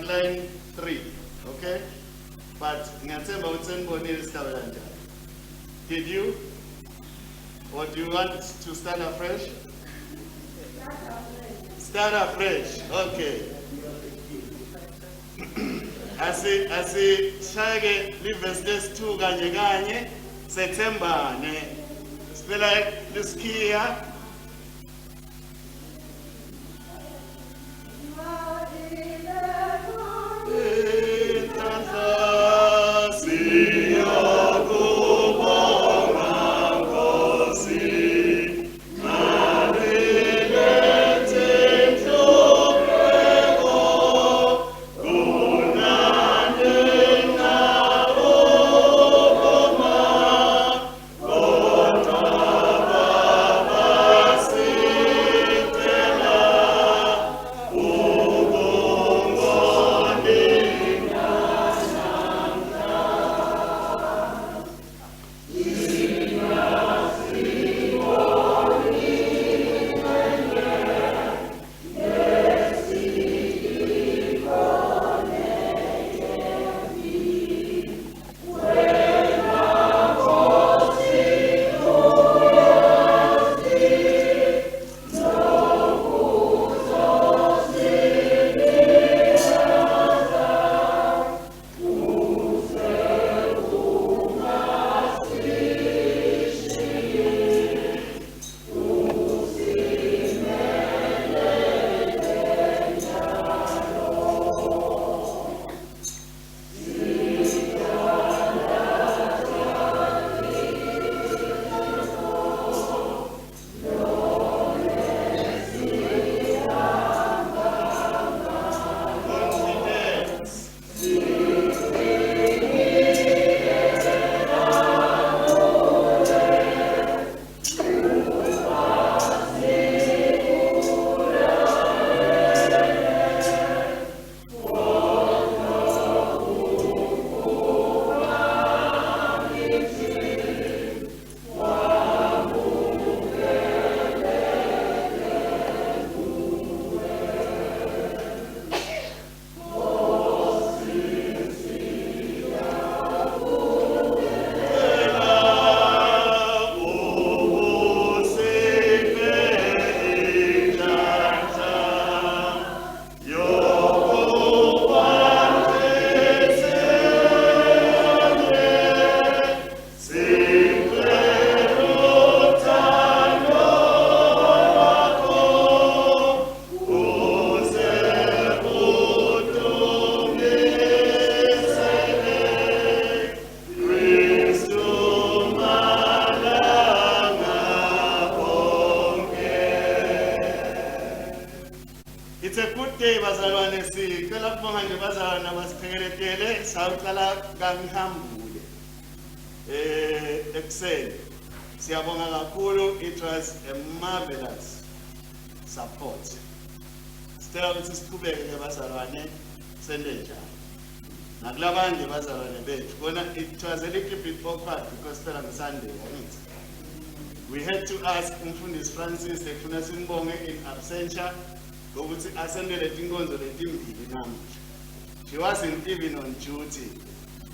line 3, okay? But did you? Or do you want to start afresh? Start afresh, okay. Asishayeke livesi 2 kanye kanye sethembane. Sibela lisikia. It's a good day, bazalwane sicela kubonga nje bazalwane abasiphekeletele sawuqala kangihambule ekuseni. Siyabonga kakhulu, it was a marvelous support. Sicela ukuthi siqhubeke ke bazalwane sende njalo. Nakulabanye bazalwane bethu bona it was a little bit awkward because phela ngeSunday angithi. We had to ask umfundisi Francis ekufuna simbonge in absentia. Ukuthi asendele tinkonzo letimbili namuhla. She wasn't even on duty.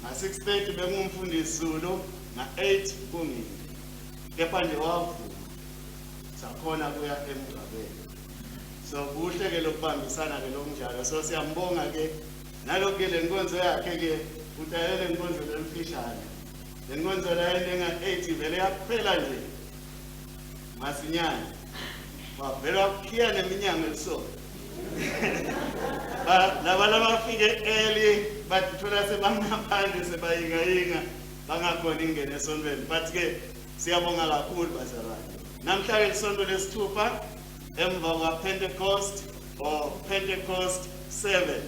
Nga-6:30 bengumfundisi Zulu, nga-8 kungini. Kepha nje wavuma. Sakhona kuya emgcwabeni. So kuhle ke lokubambisana ke lokunjalo. So siyambonga ke nalokho ke lenkonzo yakhe ke utayele lenkonzo lemfishane. Lenkonzo la enga 8 vele yaphela nje. Masinyane. wavela ukhiya neminyango elisonto. Laba bafike early bathola sebangaphandle sebayinga bangakhona ingene esontweni. But ke siyabonga kakhulu bazalwane. Namhla isonto lesithupha emva kwa Pentecost or Pentecost 7.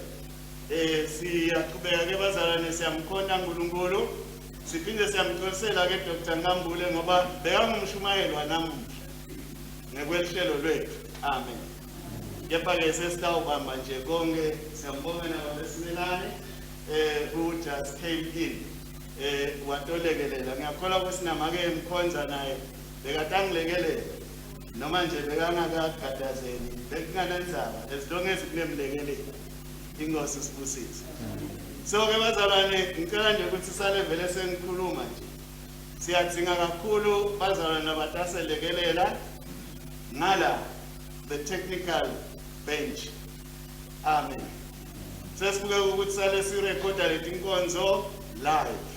Siyaqhubeka ke bazalwane siyamkhonza uNkulunkulu. Siphinde siyamtholisela ke Dr. Ngambule ngoba bekangumshumayeli wanamuhla. Ngekwehlelo lwethu. Amen. Kepha ke sesitawubamba nje konke siyambonga nababesinelane who just came in watolekelela ngiyakholwa ukuthi namake emkhonza naye bekatangilekelela noma nje bekangakagadazeli bekunganenzaba as long as kunemlekelela ingosi sibusise. So ke bazalwane ngicela nje ukuthi sale vele sengikhuluma nje siyadzinga kakhulu bazalwane abataselekelela ngala the technical bench. Amen. Sesibuke ukuthi sale sirekhoda leti inkonzo live.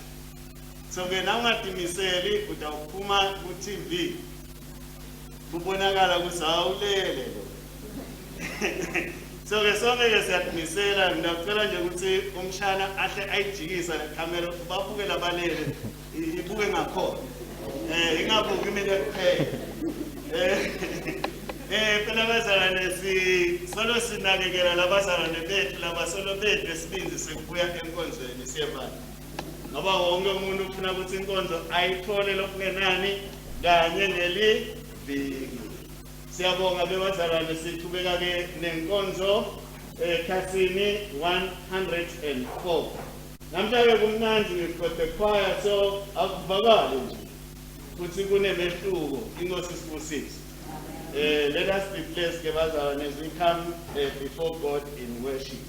So ke na ungadimiseli utawuphuma ku TV. Kubonakala ukuthi awulele lo. So ke sonke ke siyadimisela ngicela nje ukuthi umshana ahle ayijikisa le camera babuke labalele ibuke ngakhona. Ingabuki mina kuphela. Phela bazalwane solo sinakekela labazalwane bethu labasolo bethu esibinzi sekubuya enkonzweni siyebala. Ngoba wonke umuntu ufuna ukuthi inkonzo ayithole lokungenani kanye neliviki. Siyabonga bebazalwane siqhubeka ke nenkonzo Khasini 104. Namhlanje kumnandi ngikho the choir so akuvakali nje. Futhi kunemehluko inkosi sibusise. Let us be blessed as we come before God in worship.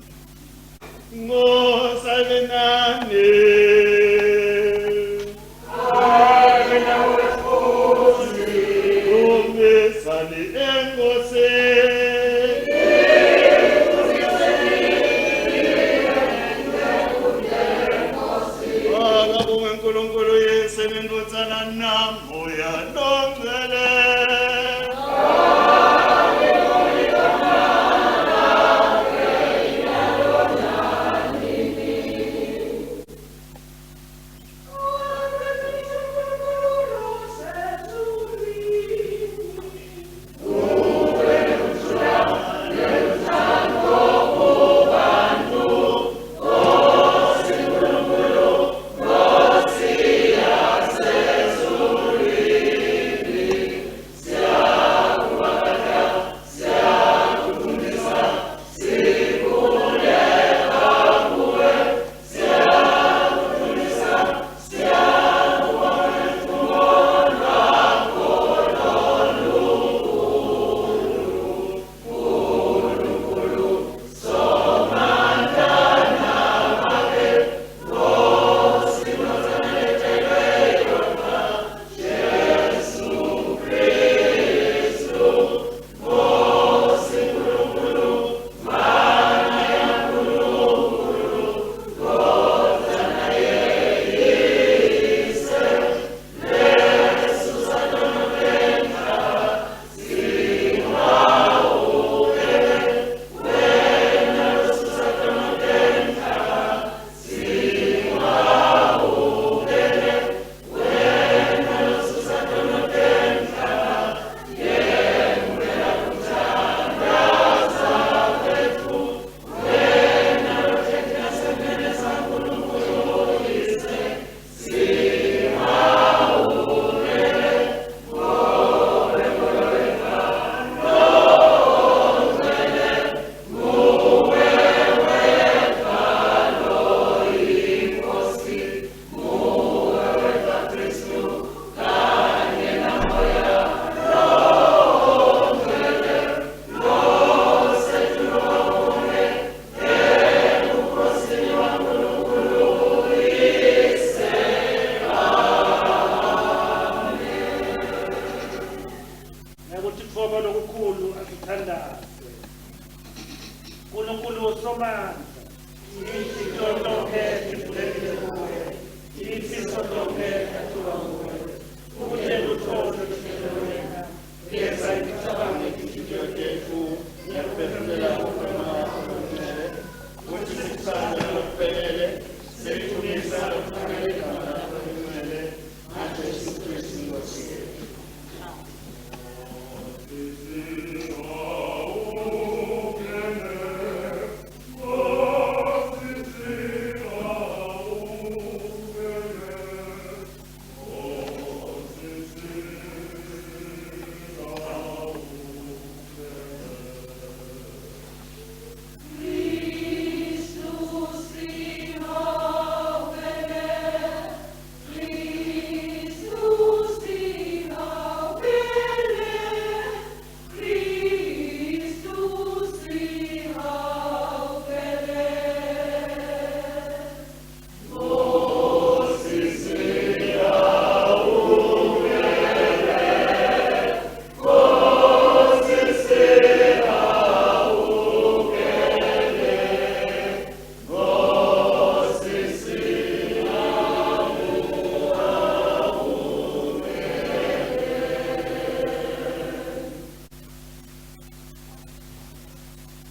Yes, I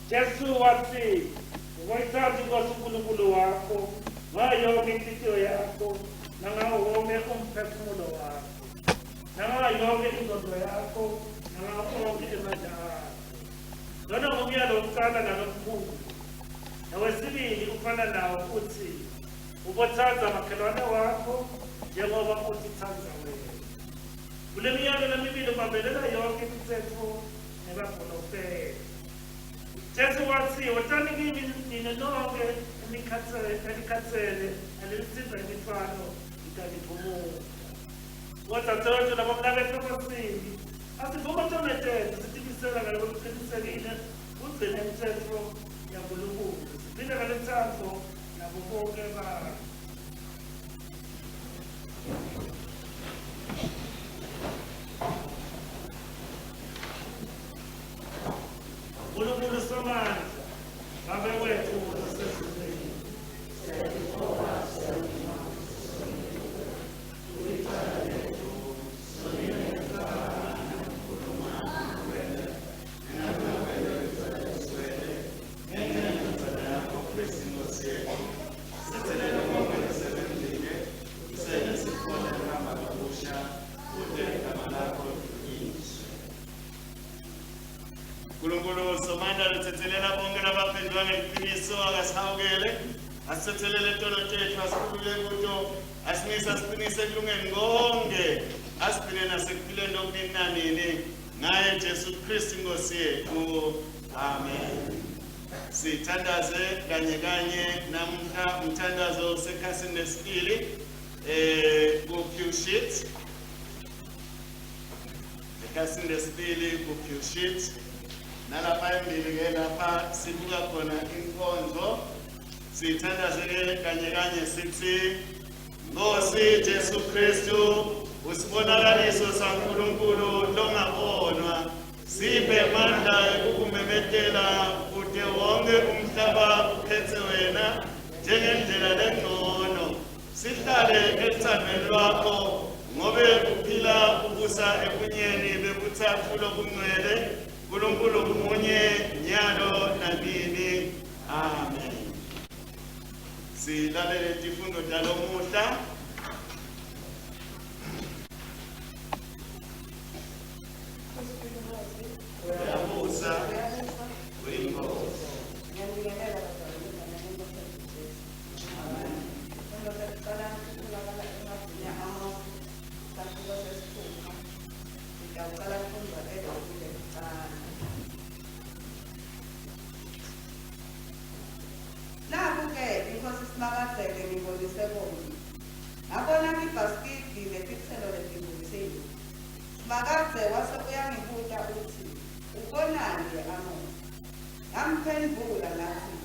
Jesu wathi ngoyithatha inkosi uNkulunkulu wakho ngayo yonke inhliziyo yakho nangawo wonke umphefumulo wakho nangayo yonke ingqondo yakho nangawo wonke amandla akho. Lona ngumyalo wokuqala nalomkhulu. Nawesibili ufana nawo uthi ubothanda makhelwane wakho njengoba uzithanda wena. Kule miyalo lemibili ubambelela yonke imithetho nebaprofeti. Jesu wathi wotani kimi nina nonke enikhathele elisiza imifano ikaniphumula. Kodwa labo mnabethu abasindi asivuma tometete sitibisela ngalo kuqinisekile ugcine imithetho yaNkulunkulu. Siphinde ngale thando nabo bonke abantu. uNkulunkulu somandla babe wethu osezulwini uNkulunkulu somandla luthethelela bonke labaphendula ngeqiniso akasihawukele asithethelele tono tethu asikhulule kuto asinise asiqinise ekulungeni konke asigcine nasekuphileni okunini nanini ngaye Jesu Kristu inkosi yethu. Amen. Sithandaze kanye kanye namhla umthandazo sekhasini lesibili ku-Pew Sheet. Ekhasini lesibili ku-Pew Sheet. Nalapha embili-ke lapha sibuka khona inkonzo. Sithandaze kanye kanye sithi Nkosi Jesu Kristu usibonakaliso saNkulunkulu longabonwa siphe amandla ekukumemethela kude wonke umhlaba uphethe wena njengendlela lengcono. Sihlale ethandweni lwakho ngobe uphila ubusa ebunyeni bebuthathu lobungcwele uNkulunkulu munye nyalo nanini. Amen. Silalele izifundo zalomuhla. Uyabusa uyinkosi. Naku-ke inkosi Sibakazele ngibonise bonke. Ngabona ibhasikidi letithelo letimbuthiwe. Sibakazele wase uyangibuza uthi, ubonani Amos? Ngamphendula ngathi,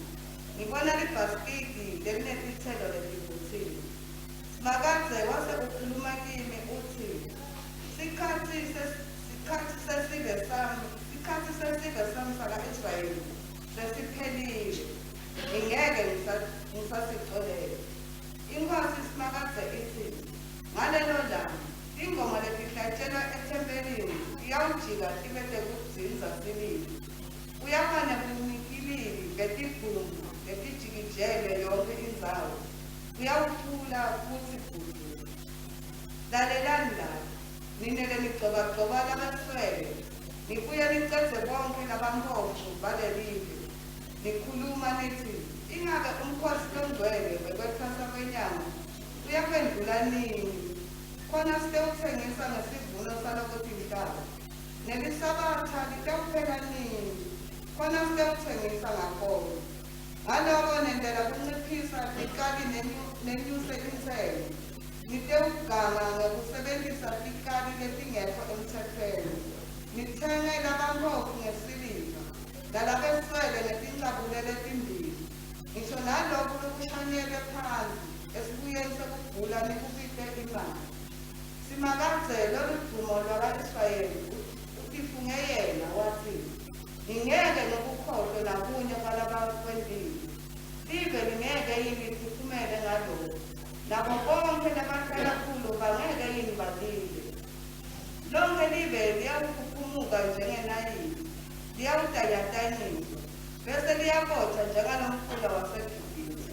ngibona ibhasikidi lelinetithelo letimbuthiwe. Sibakazele wase ukhuluma kimi uthi, isikhathi sesive sami saka-Israyeli sesiphelile. Ngeke ngisasixolele. Inkosi Sibakazele ithi, ngalelo langa ingoma letihlatshelwa ethempelini iyawujika ibe sekudzinza sibili. Uyafane kunikibili ngetibhungu letijikijele yonke indzawo. Uyawuthula futhi bhudula. Lalelani lapha, nine lemigcobagcoba labaswele, nibuye nicedze bonke labampofu balelive. Nikhuluma nithi, ingabe umkhosi longcwele wekwethwasa kwenyanga uyaphendula nini? Khona sitewuthengisa ngesivuno salokuthi mhlaba. Nelisabatha litawuphela nini? Khona sitewuthengisa ngakhona. Ngaloko nendlela kunciphisa likali nenyuse inthelo. Nitewuganga ngokusebenzisa ikali letingekho emthethweni. Nithenge labampofu ngesiliva. Nalabeswele ngetincabulelo etimbili. Ngisho nalokhu lokushanyelwe phansi esibuyeni sekugula nikubike imali. Sibakazele oludumo lwaka-Israyeli utifunge yena wathi, ngingeke ngokukhohlwe nakunye kwalabakwendile. Live lingeke yini liphumele ngalokho. Nabo bonke labahlala kulo bangeke yini balile. Lonke live liyawukhupumuka njengenayini. Liyawutanyatanisa. uyabotha njengalomfula waseGibhithe.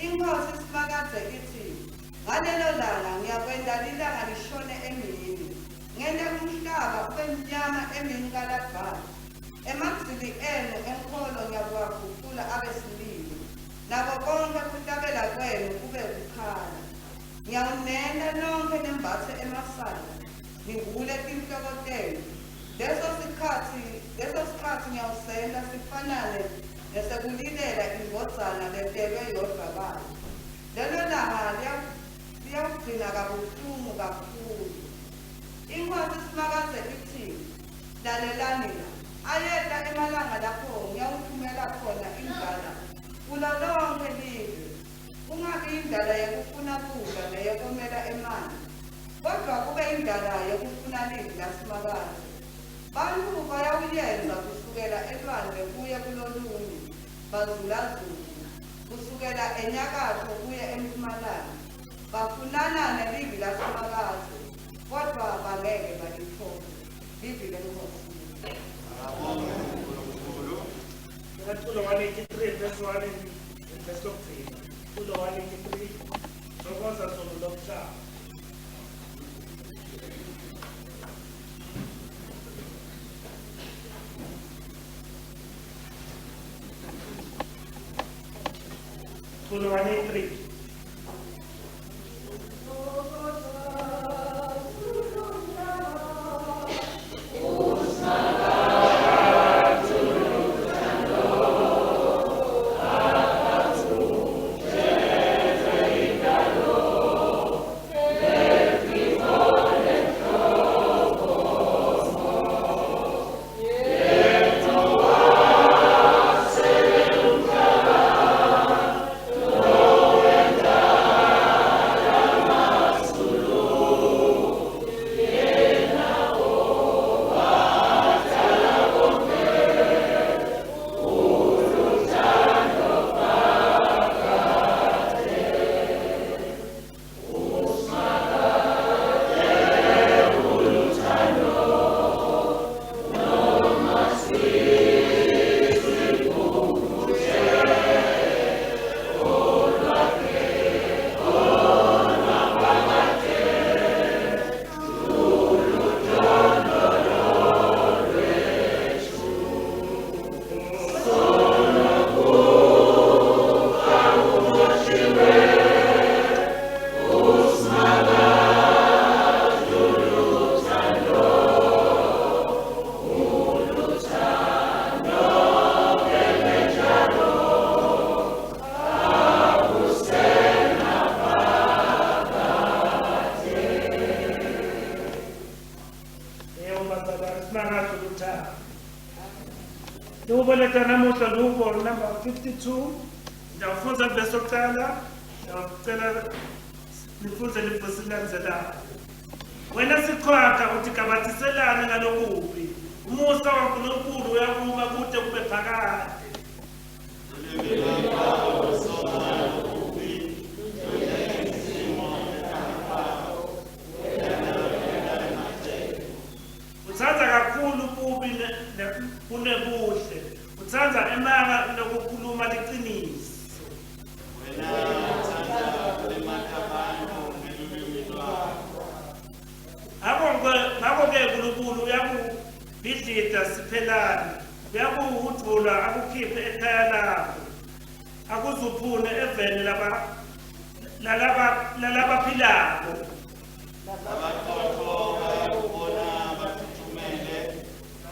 Inkosi iSimakade ithi, ngalelo langa ngiyakwenda ilanga lishone emini, ngente umhlaba ube mnyama emini kaLabhani. Emagzili enu enkolo ngiyakuwaguqula abe sililo, nabo konke kuhlabela kwenu kube kukhala. Ngiyawunena nonke nembathe emasala, ngivule tinhloko tenu. Leso sikhathi ngiyawusenda sifanane nesekulilela ingodzana ledelwe yodvakala. Lelo langa liyawugcina kabuhlungu kakhulu. Inkosi iSimakade ithi, lalelani la, ayeta emalanga lapho ngiyawuthumela khona indlala kulo lonke live. Kungabi indlala yokufuna kudla neyokomela emanzi, kodwa kube indlala yokufuna livi laSimakade. Bantu bayawuyenza kusukela elwandle kuye kulolunye, bazulazula, kusukela enyakatho kuye empumalanga. Bafunana nelivi laSimakade, kodwa bangeke balithole. Livi lenkosi. Tulo 183 verse 1 and verse 3. Tulo 183. Sokoza solo lokcha. Tulo 183. Luboleka namuhla lubo number 52. Ndawufunza verse yokuqala, ndawucela nifunze livesi lilandzelako. Wena sikhwakha uthi kabathiselane ngalokuphi. Umusa waNkulunkulu uyakuma kude kube phakade. Utsandza kakhulu ububi kunebuhle. Utsandza emanga lokukhuluma liqiniso. Wena uthanda ukulimata abantu ngelulwimi lwakho. Ngakho-ke uNkulunkulu uyakubhidlita siphelane, uyakuwudvula akukhiphe ekhaya lakho, akuzuphune eveni lalabaphilako. Abaqotho bayakubona bathuthumele,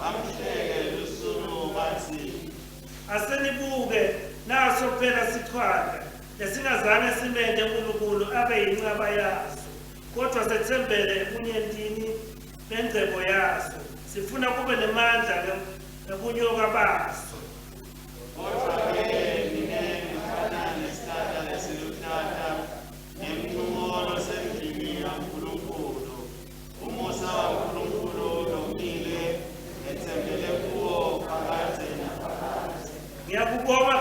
bamhleke lusulu bathi, Asenibuke naso phela sichwaka lesingazange simente uNkulunkulu abe yinqaba yaso, kodwa sethembele ebunyentini bengcebo yaso, sifuna kube nemandla ebunyoka baso. kodwa-ke nine ngifana nesihlahla lesiluhlata ngemthumolo sendlini kaNkulunkulu. Umusa waNkulunkulu lomile, ngethembele kuwo phakade naphakade. Ngiyakubonga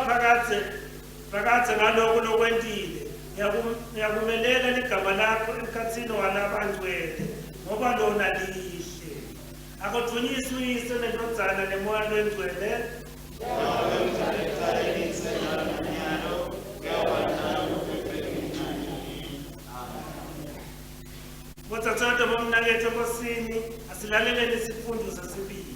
phakade ngalokho lokwentile. Ngiyakumelela ligama lakho emkhathini walabangcwele, ngoba lona lihle. Akuthunyiswe uyise nendodzana nemoya lwengcwele. laleleni isifundo sesibili.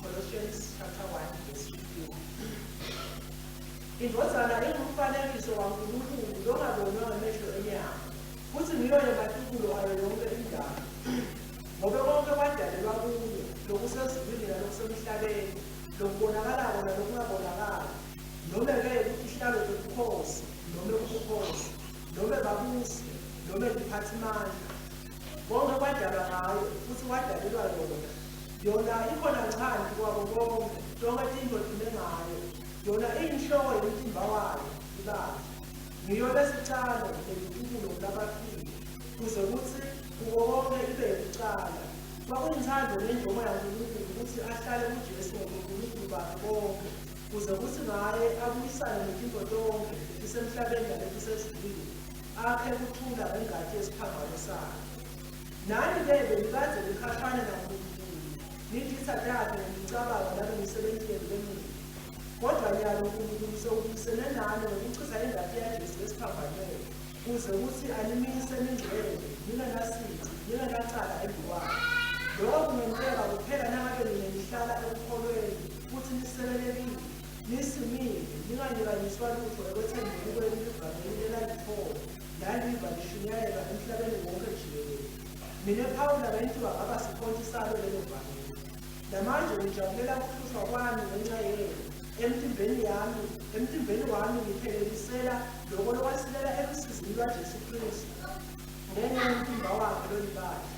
Colossians chapter 1 verse 15. Indodana ingumfanekiso kaNkulunkulu longabonwa ngamehlo enyama, futhi ngiyona matukulo ayo yonke indalo. Ngoba konke kwadalelwa kuyo, lokusezulwini nalokusemhlabeni, lokubonakalayo nalokungabonakali, noma-ke isihlalo sobukhosi, noma ubukhosi, noma babusi, noma iziphathimandla. Konke kwadalwa ngayo, futhi kwadalelwa yona. Yona ikhona ngaphansi kwabo bonke, zonke izinto zime ngayo. Yona iyinhloko yomthimba wayo, ibandla. Ngiyo lesicalo lelitukulo labafile, kuze kuthi kuko konke ibe yikucala. Kwakuyinthando nenjongo yaNkulunkulu ukuthi ahlale kuJesu ngobuNkulunkulu bakhe bonke, kuze kuthi ngaye abuyisane nezinto zonke ezisemhlabeni nalezisezulwini, akhe ukuthula ngengathi yesiphambano sakhe. Nani-ke benikade likhahlane naNkulunkulu, nithi Thathe ngicabanga nalo imisebenzi yenu emihle. Kodwa nyalo uNkulunkulu sewubuyisene nani ngokuchitha ingathi yaJesu esiphambanweni, kuze kuthi animise ningcwele, ningenasici, ningenacala endluwayo. Lokho kungenzeka kuphela nangabe nina nihlala ekukholweni, futhi nisekelekile, nisimile, ninganyukanyiswa lutho ekwethembeni kwenu livangeli elalikhona, laliva lishunyayelwa emhlabeni wonke jikelele. Mina Phawula benziwa ngaba sikhonto salo lelo vangeli. Namanje ngijabulela ukuhlushwa kwami ngenxa yenu. Emtimbeni wami ngiphelelelisela lokho lokwasilela ekusizini lwaJesu Kristu ngenxa yomtimba wakhe lolibandla.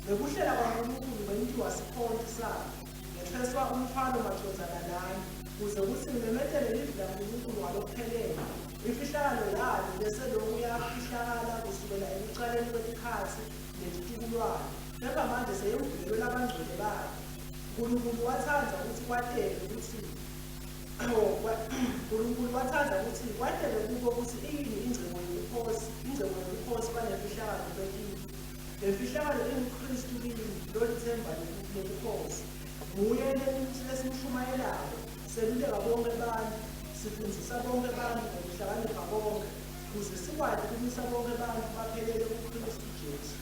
Bekuhlela kwaNkulunkulu bengithi wasikhonto sakhe, ngetheswa umthwalo mahlozana nami, kuze kuthi ngimemethele ilizwi laNkulunkulu ngalokuphelele. Imfihlakalo yalo bese lokhu yafihlakala kusukela ekuqaleni kwesikhathi nesitukulwane, kepha manje seyimvulelwe labangcwele bakhe. uNkulunkulu wathanda ukuthi kwatele kubo ukuthi iyini ingcebo yobukhosi banemfihlakalo bekini. Le mfihlakalo inguKristu kini, lolithemba lobukhosi. Nguye lesimshumayelayo, seluleka bonke abantu, sifundisa bonke abantu ngokuhlakanipha bonke, kuze sikwazi ukumisa bonke abantu baphelele kuKristu Jesu.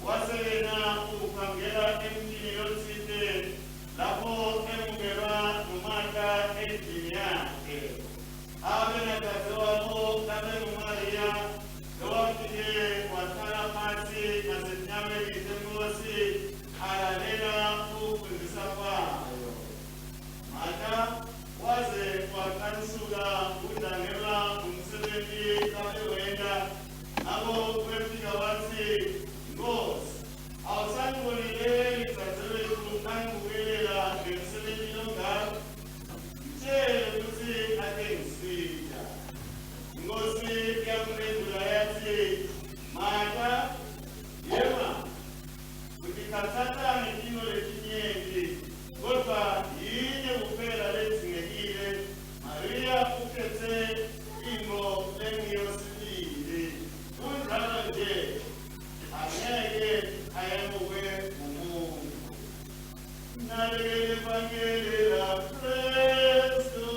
waselena ukhangela emntwini yotsite lapho emukelwa nomaka endlini yakhe. Abenadadewabo kabeNgumariya lowafike wahlala phansi ngasenyameni zenkosi alalela ukufundisa kwayo. Martha waze waqalisuka udangela umsebenzi kabewenza nabo befika wathi, Nkosi, awusangiboneleli dzadzewethu kangibukelela ngemsebenzi longaka? Mtshele ukuthi ake ngisida. Inkosi yamphendula yathi, Martha, yema, utikhatsata ngetino letinyenti, kodwa yinye kuphela ledzingekile. Mariya ukhetse into engiyosibili. Kunjalo nje angeke ayemukwe ngumuntu. Nalekele evangeli laKristu.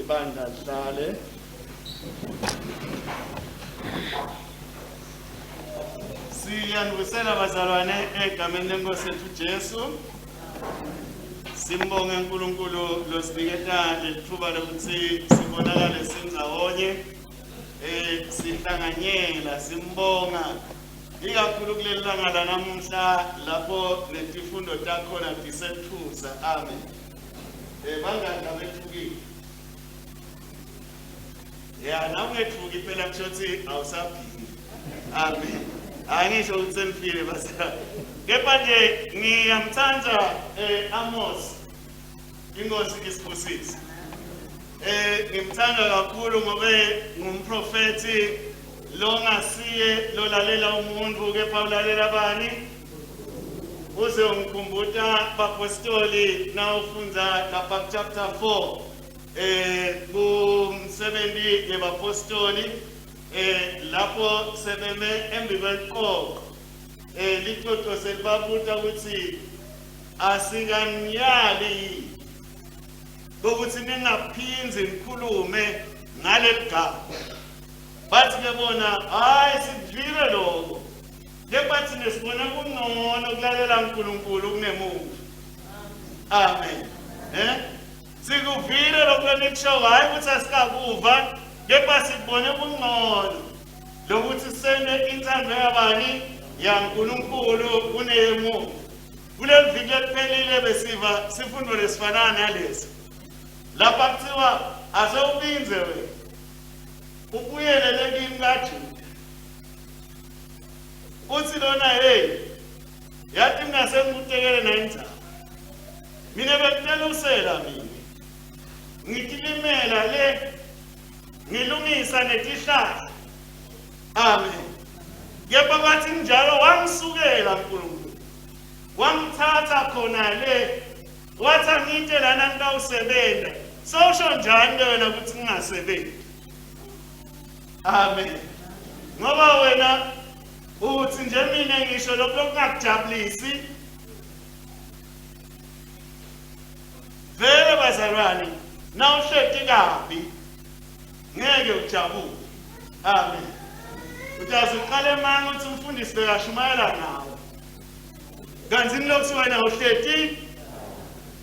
ibandla lihlale. Siyanibusela bazalwane egameni lenkosi yethu Jesu. Simbonge uNkulunkulu losiniketa lethuba lokuthi sibonakale sindawonye. Sihlanganyela simbonga ikakhulu kuleli langa lanamuhla lapho netifundo takhona tisethusa. Amen. Bangaka bethukile. Ya nawethuki phela kushothi awusaphili. Amen. Angisho ukuthi senifile basa. Kepha nje ngiyamthanda Amos inkosi isibusisi. Ngimthanda kakhulu ngoba ngumprofeti lo ngasiye lolalela umuntu kepha ulalela abani uze umkhumbuta bapostoli nawufunza lapha chapter 4 ku-70 yebapostoli lapho sebeme embibelqoko lixoxo selibabuta ukuthi asikanyali ukuthi ningaphinzi nikhulume ngaleli gama. Bathi ke bona hayi sidlile lokho. Lebathi nesibona kungcono ukulalela uNkulunkulu kunemuntu. Amen. Sikuvile lokho nikusho hayi ukuthi asikakuva, kepha sikubone kungcono lokuthi sene intando yabani yaNkulunkulu kunemuntu. Kuleli viki eliphelile besiva sifundo lesifana nalesi. Lapha kuthiwa asewubinze wena ubuyelele kimi kaJuda. Uthi lona yathi ngingasengimutekele nayinzaba. Mina bekutelusela mina. Ngikilimela le ngilungisa netihlahla. Amen. Kepha bathi njalo wangisukela uNkulunkulu. Wangithatha khona le wathi angite lana ngitawusebenza. Sosho njani wena ukuthi ngingasebenzi? Amen. Ngoba wena uthi nje mina ngisho lokho lokungakujabulisi. Vele bazalwane nawuhleti kabi ngeke ujabule. Amen. Utazi uqale manje ukuthi umfundisi bekashumayela nawe. Kanti lokho wena uhleti.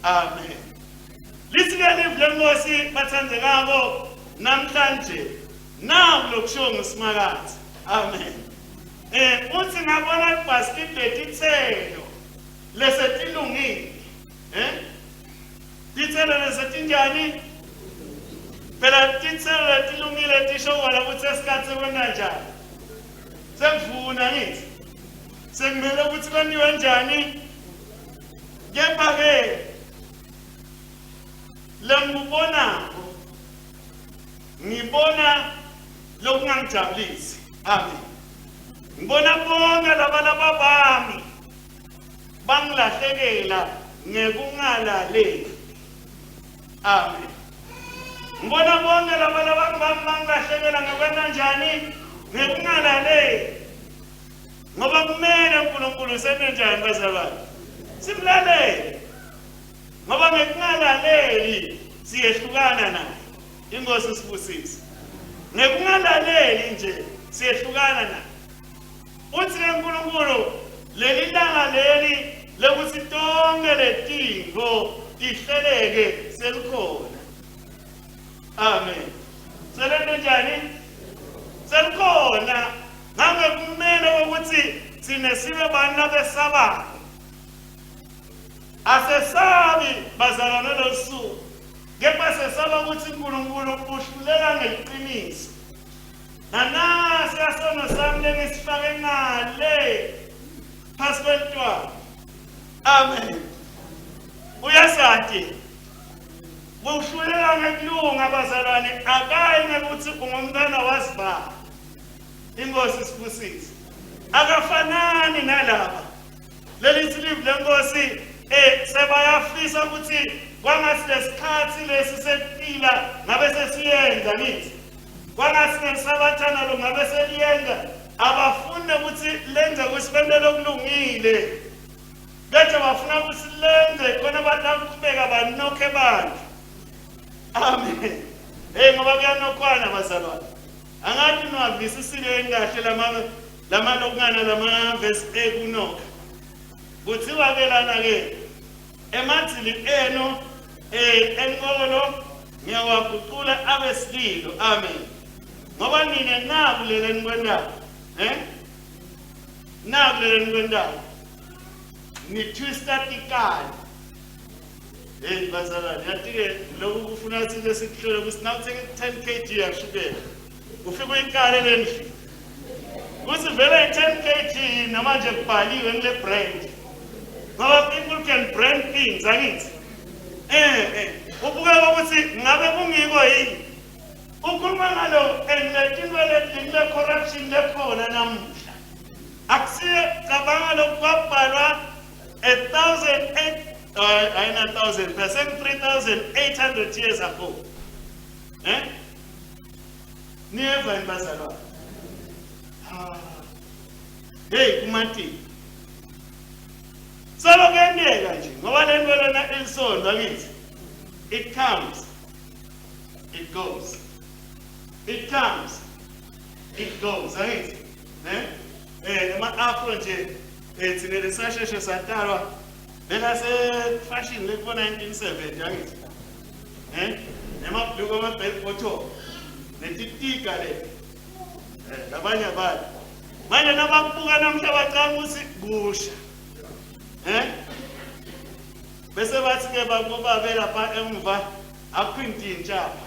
Amen. Lisikele ivlengosi bathandekabo namhlanje naku lokusho ngesimakathi. Amen. Uthi ngabona ibasket ithelo lesetilungile. Tithelo lesetinjani? Phela tithelo letilungile tisho wala ukuthi esikhathi kwena njani. Sekuvuna ngithi. Sekumele ukuthi kwenziwe njani? Kepha ke lengubonako ngibona lokungangijabulisi. Amen. Ngibona bonke labalaba bami bangilahlekela ngekungalaleli. Amen. Ngibona bonke labalaba bami bangilahlekela ngekwenza njani? Ngekungalaleli. Ngoba kumele uNkulunkulu senze njani bazalwane? Simlalele. Ngoba ngekungalaleli siyehlukana naye. Inkosi isibusise. Ngekungalaleli nje siyehlukana naye. Uthi uNkulunkulu leli langa leli lokuthi tonke letinto tihleleke selikhona. Amen. Selento njani? Selikhona. Ngabe kumele ukuthi sine sibe bana besaba. Asesabi bazalwane losuku. Kepha sesaba ukuthi uNkulunkulu uhlulela ngeqiniso. Nana siyasono sami lengisifake ngale phasi kwentwana. Amen. Uyasathi ukuhlulela ngekulunga bazalwane akayi ngekuthi ungumntwana wasibaba. Inkosi isibusise. Akafanani nalaba. Leli silivu lenkosi sebayafisa ukuthi kwangathi lesikhathi lesi sekuphila ngabe sesiyenza nithi. Kwangathi nesabathana lo ngabe seliyenza abafune ukuthi lenze kusibende lokulungile. Bethe bafuna ukuthi lenze khona abantu abaqhubeka banokhe abantu. Amen. ngoba kuyanokwana bazalwane. Angathi niwavisisile kahle lama lokungana lama verse ekunoka. Kuthiwa ke lana ke emathili eno enqolo ngiyawaguqula abesililo. Amen. Ngoba nina nakuleleni kwendaba. Nakuleleni kwendaba. Ni twista tikani. Bazalwane, yathi ke lokhu kufuna sibe sikuhlole ukuthi now take 10 kg yashukela. Ufika uyikale lendlu. Kuthi vele 10 kg namanje kubhaliwe ngile brand. Ngoba people can brand things, angithi. Ubuka ukuthi ngabe kungiko yini. Ukhuluma ngalo le corruption lekhona namuhla. Akusiye cabanga lokwabhalwa 3,800 years ago. Never in Barcelona. Hey, kumati. Solo kendeka nje, ngoba le nto lona elisondo angithi. It comes, it goes. It comes, it goes. Angithi. Ama-Afro nje, thina lesasheshe satarwa. Bela se fashion le 1970 angithi. Nemabhluko ama-bell bottom. Netitika le. Labanye abantu. Manje nababuka namhla bacanga ukuthi kusha. Bese bathi ke bakuba belapha emva akhwinti intshapha.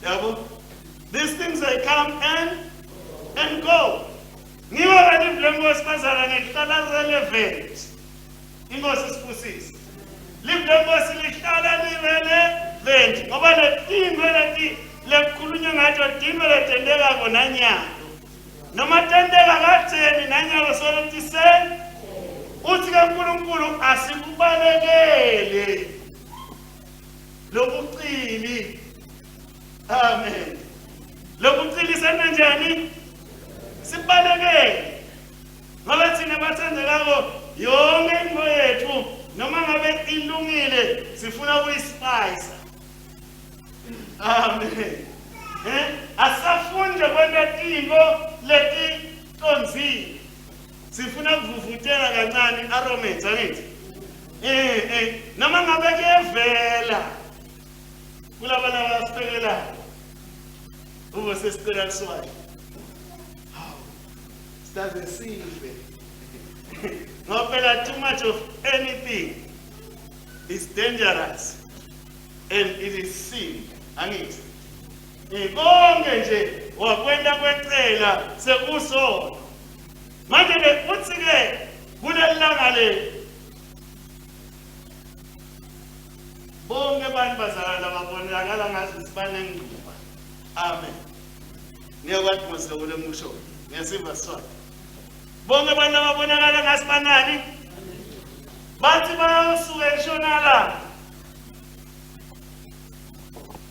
Yabo? These things they come and go. Ngiwo kanti Mlembosi bazala ngihlala relevant. Inkosi sifusise. Limlembosi lihlala relevant ngoba letinto leti lekhulunywa ngathi dingo letendeka kona nyalo. Noma tendeka katheni nanyalo solotise uthi kaNkulunkulu asikubalekele lobucili. Amen. Lobucili senanjani? Sibalekele. Ngoba thina bathandekako yonke into yethu noma ngabe ilungile sifuna ukuyispice. Amen. Asafunde kwetinto leti tonzile. Sifuna kuvuvutela kancane aromance angithi. Noma ngabe kuyevela. Kulabana abasipekela. Ube sesicela kuswayo. Doesn't see it. Too much of anything is dangerous and it is sin. Angithi. Konke nje wakwenda kwecela sekusona. Manje ke uthi ke kulelanga le bonke abantu bazalana babonakala ngathi sibanengquba. Amen. Ngiyakwathi ngosokole musho. Ngiyasiva sona. Bonke abantu ababonakala ngathi banani? Bathi bayasuka eShonalanga.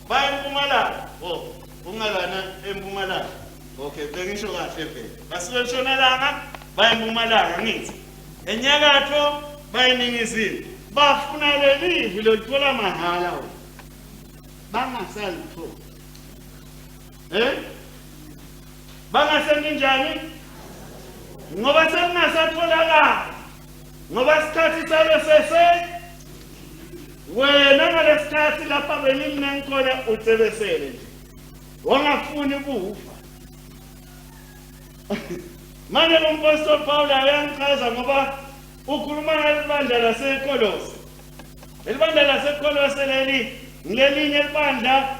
Baya eMpumalanga. Oh, ungalana eMpumalanga. Okay, bengisho kahle phela. Basuka eShonalanga baya eMpumalanga ngithi. Enyakatho baya eNingizimu. Bafuna lelivi lothola mahala wena. Bangasalipho. Bangasendi njani? Ngoba sekungasatholakala. Ngoba isikhathi salo sese wena ngalesikhathi lapha benimnenkona utsebesele nje. Wangafuni ukufa. Manje umpostoli Paul uyangichaza ngoba ukhuluma ngelibandla laseKolose. Elibandla laseKolose leli ngelinye ibandla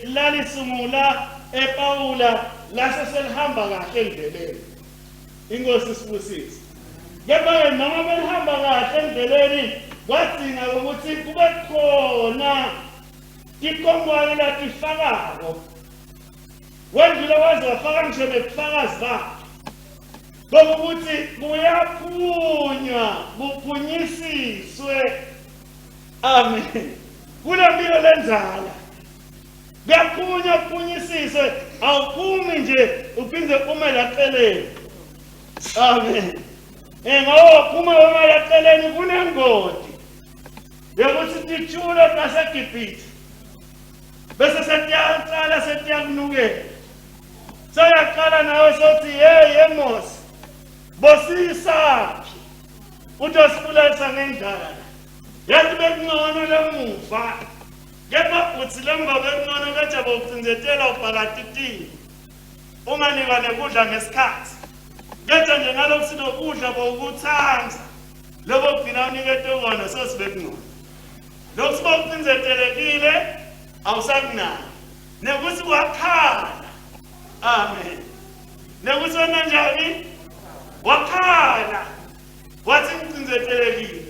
lalisungula ePaula lase selihamba kahle endleleni. Inkosi sifusise. Kepha noma belihamba kahle endleleni kwadinga ukuthi kube khona ikongwane latifakako. Wendlule waze wafaka ngisho nebufakazi bakhe. Bokuthi buyaphunywa buphunyisiswe. Amen. Kule mpilo lenzala. Kuyaphunywa kuphunyisiswe awuphumi nje uphinde ume laceleni. Amen. Ngoba kuma uma laceleni kunengoti. Yokuthi tithule naseGibhithe. bese setiyaqala setiyakunukela sayaqala nawe sothi hey Amos bosisaphi uthi osifulelisa ngendlala yathi bekungcono lemuva kepha uthi lemva bekungcono kaje bokucinzetela ubhakatitini unganika nekudla ngesikhathi kepha nje ngalokho sinokudla bokuthanda lobo kugcina unikete kona sosibekungcono lokho sibokucinzetelekile awusakunaki nekuthi wakhala amen nekuthi wena njani wakhala wathi ngicinzetelekile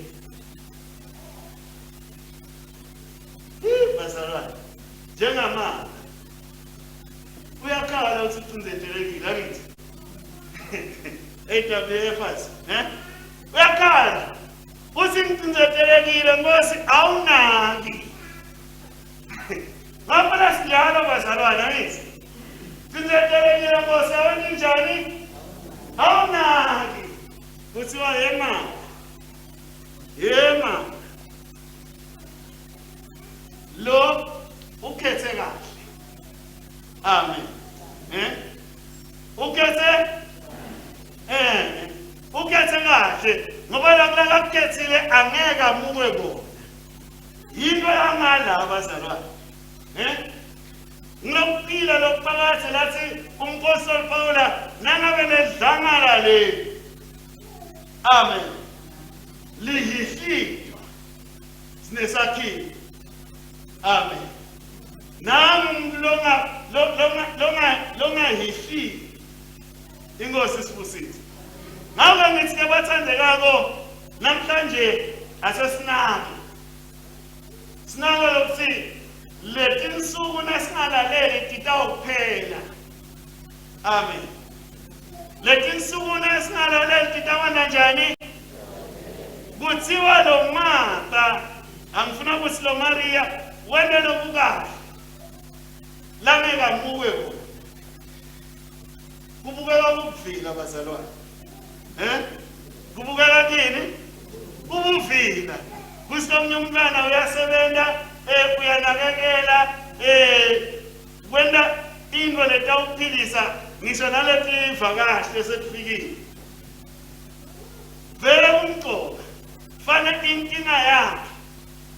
bazalwane njengamanje uyakhala uthi ucinzetelekile akithi AWFs uyakhala uthi ngicinzetelekile ngosi awunaki ngapha sinjalo bazalwane akithi cinzetelekile ngosi awenze njani awunaki kuthiwa yema lo ukhethe kahle amen ukhethe kahle ngoba la kukhethile angeke amuke bona yinto yangala abazalwane ngilokupila lokuphakathi lathi umpostoli Pawula nangabe nedlangala le amen lihihlitwa sinesakhiwo amen nami longa hihlile inkosi sibusise ngabe ngithi ke bathandekako namhlanje asesinake lokuthi leti insuku nasingalaleli titawuphela amen leti insuku nasingalaleli titawanda njani kuthiwa lo Martha angifuna ukuthi lo Maria wena lokukahle lameka muke bona kubukeka kubuvila bazalwane kubukeka kini kubuvila kusomnye umntwana uyasebenza uyanakekela wena into letawuphilisa ngisho naleti ivakashi esekufikile vele umqoka fanele inkinga yakhe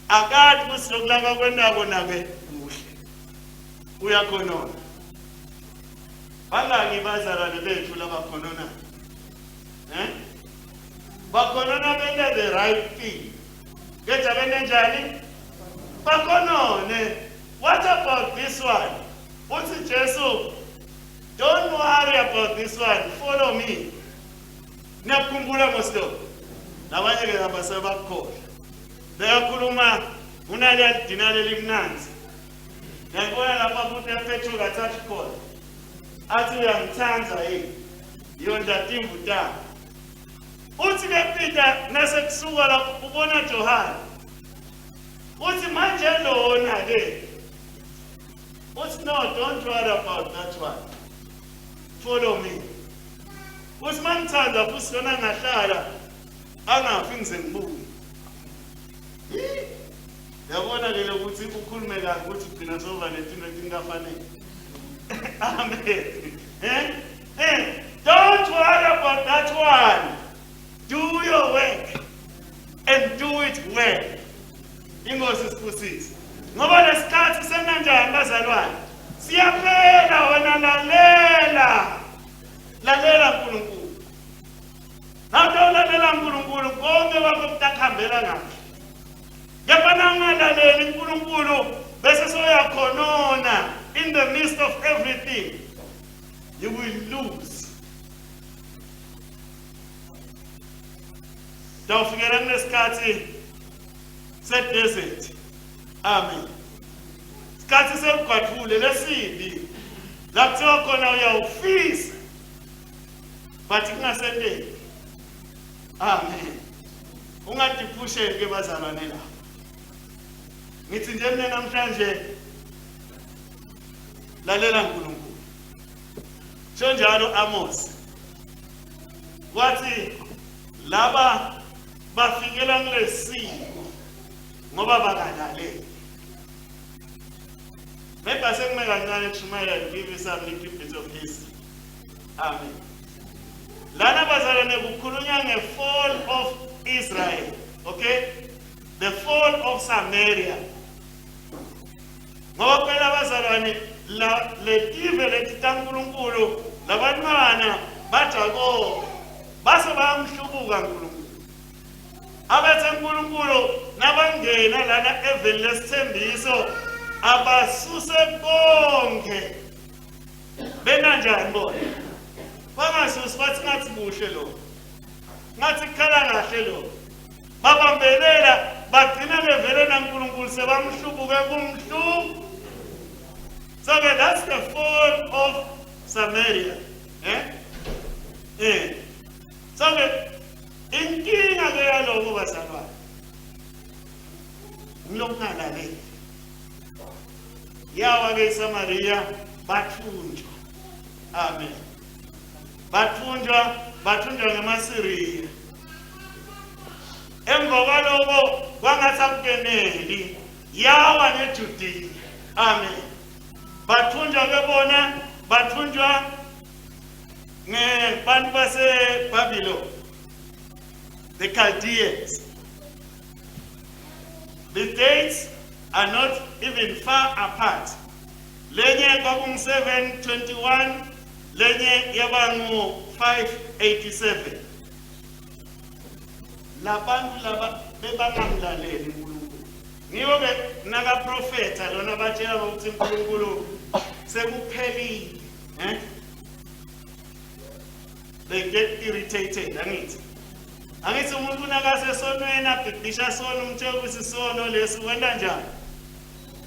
akade kusilokulaka kwendako nabe kuhle uyakhonona bangaki bazalwane bethu labakhonona bakhonona bende the right thing keja bende njani bakhonone what about this one uthi Jesu don't worry about this one follow me nakukhumbula moslo nabanye ke abasebakhola beyakhuluma unale dinale likunanzi ngiyabona lapha futhi ePetro kathathu khona athi uyamthanda yini yonda timbuta uthi ke Peter nasekusuka lapho ubona Johana uthi manje lona ke uthi no don't worry about that one follow me uthi mangithanda futhi lona ngahlala angafi ngize ngibuye yabona ke lokuthi ukhulume kahle ukuthi ugcina soba nezinto ezingafanele amen don't worry about that one do your work and do it well ingosi sibusise ngoba lesikhathi senanjani bazalwane siyaphela wena lalela uNkulunkulu nawulalela uNkulunkulu konke bakho kutakhambela kahle yabana ungalaleli uNkulunkulu bese soyakhonona in the midst of everything you will lose dawufikela kunesikhathi se-desert amen isikhathi sekugwadule lesibi la kuthiwa khona uyawufisa but kungasendeki amen ungadiphusheki bazalwane lapha ngithi nje mina namhlanje lalela uNkulunkulu njalo Amos wathi laba bafikela kulesimo ngoba bakalaleli Maybe I say, I'll give you some little bit of history. Amen. Lana bazalwane kukhulunywa nge-fall of Israel. Okay? The fall of Samaria. Ngoba phela bazalwane le tive letitankulunkulu labantwana bajakobe base bayamhlubuka uNkulunkulu. Abathe uNkulunkulu nabangena lana eveni lesithembiso abasuse bonke benanjani bona bangasusi bathi ngathi kuhle lo ngathi khala kahle lo babambelela bagcina bevele naNkulunkulu sebamhlubuke kumhlubu. So that's the fall of Samaria. So inkinga ke yaloko bazalwane ngilokungalalela yawa ke Samaria bathunjwa. Amen. Bathunjwa ngamaSiriya. Emva kwaloko kwangasakukeneli yawa neJudiya. Amen. Bathunjwa ke bona bathunjwa ngebantu baseBabylon, the Chaldeans. The dates are not even far apart. Lenye kwakungu 721, lenye yabangu 587. Labantu laba bebangamlaleli uNkulunkulu. Ngiyo ke naka prophetha lona batshela ukuthi uNkulunkulu sekuphelile. They get irritated, angithi. Angithi umuntu nakase sonweni abhidisha sono umtshela ukuthi sono lesi wenda njani.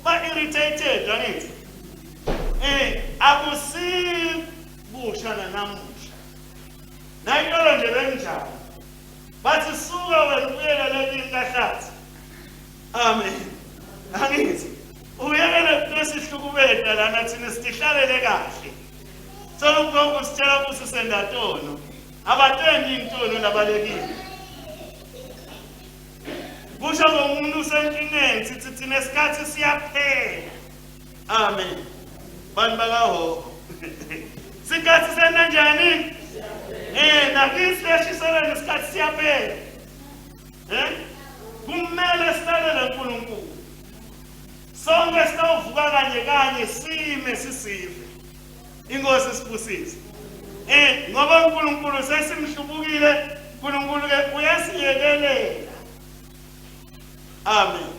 Ba irritated, angithi. Akusibusha namuhla. Nayilo nje benjani. Bathi suka wena ubuyela leli kahlathi. Amen. Angithi. Uyekele kwesihlukubeda lana thina sihlalele kahle. Sokukhonza sitshela ukuthi sendatono. Abatendi intono labalekile. Kusho ngomuntu usenkingeni sithi thina isikhathi siyaphela. Amen. Bantu bakaho. Sikhathi sena njani? Nakisi leshisela isikhathi siyaphela. Kumele silalele uNkulunkulu. Sonke sitawuvuka kanye sime sisive. Inkosi sibusise. Ngoba uNkulunkulu sesimhlubukile, uNkulunkulu ke uyasiyekelela. Amen.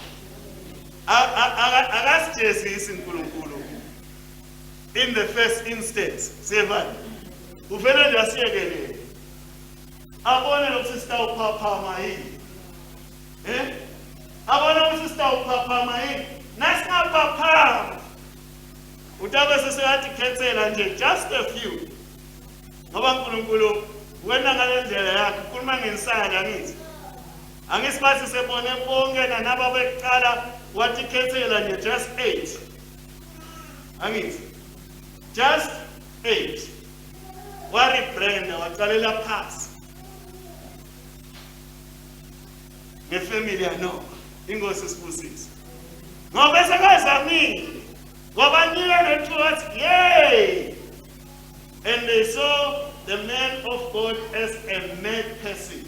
Akasijezisi uNkulunkulu. In the first instance, sevani. Uvele nje asiyekelele. Abone ukuthi sitawuphaphama yini. Abone ukuthi sitawuphaphama yini. Nasingaphaphama. Utabe seseyathi khethela nje just a few. Ngoba uNkulunkulu wena ngalendlela yakhe ukhuluma ngensala angithi. Angisibathi sebone bonke naba beqala wathi khethela nje just 8. Angithi. Just 8. Wari Brenda waqalela phansi. Ngefamily yano ingosi sibusise. Ngoba sekazamile. Ngoba niye towards yay. And they saw the man of God as a mad person.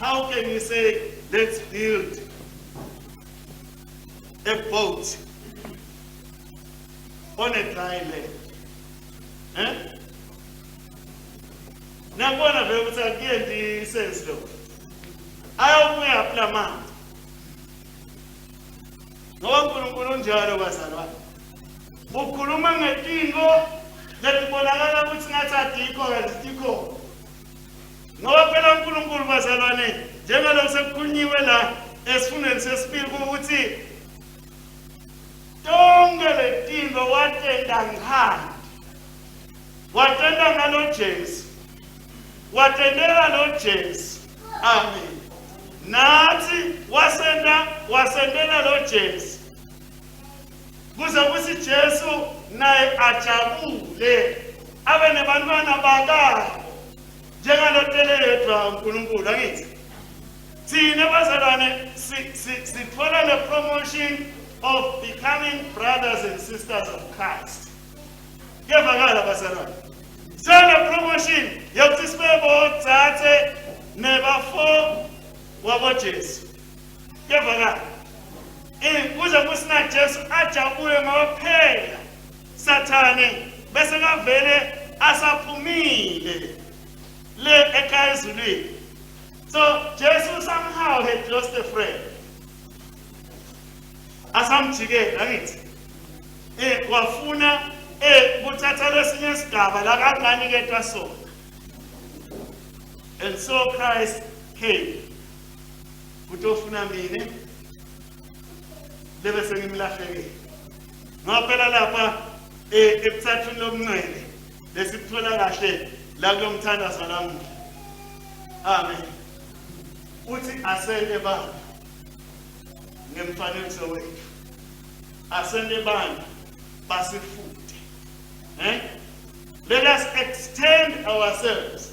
How can you say, let's build a boat on a dry land? Nabona vele ukuthi akuyendi sense lo. Ayawubuya plamant. Ngoba uNkulunkulu unjalo bazalwane. Ukhuluma ngetinto letibonakala ukuthi ngathi adikho kanti ngoba phela uNkulunkulu bazalwane njengalo sekukhulunyiwe la esifundweni sesibili ukuthi tonke letinto watenda ngani. Watenda ngalo Jesu. Watendela lo Jesu. Amen. Nathi wasendela lo Jesu. Kuze kuthi Jesu naye ajabule abe nebantwana bakhe njengalotele yedwa uNkulunkulu angithi. Thina bazalwane sithola le promotion of becoming brothers and sisters of Christ. Kuyavakala bazalwane. Sona promotion yokuthi sibe bodzathe nebafo wabo Jesu. Kuyavakala. Kuze kusina Jesu ajabule ngophela. Sathane bese kavele asaphumile le ekhaya ezulwini. So Jesus somehow had lost a friend. Asamjikela ngithi. Wafuna kuthatha lesinye isigaba la kanganiketwa sona. And so Christ came. Kutofuna mina lebe sengimlahlekile. Ngaphela lapha ebuthathweni lomncele lesithola kahle la kulomthandazo lamuhla. Amen. Uthi asende bani ngemfanekiso wethu. Asende bani basifute. Let us extend ourselves.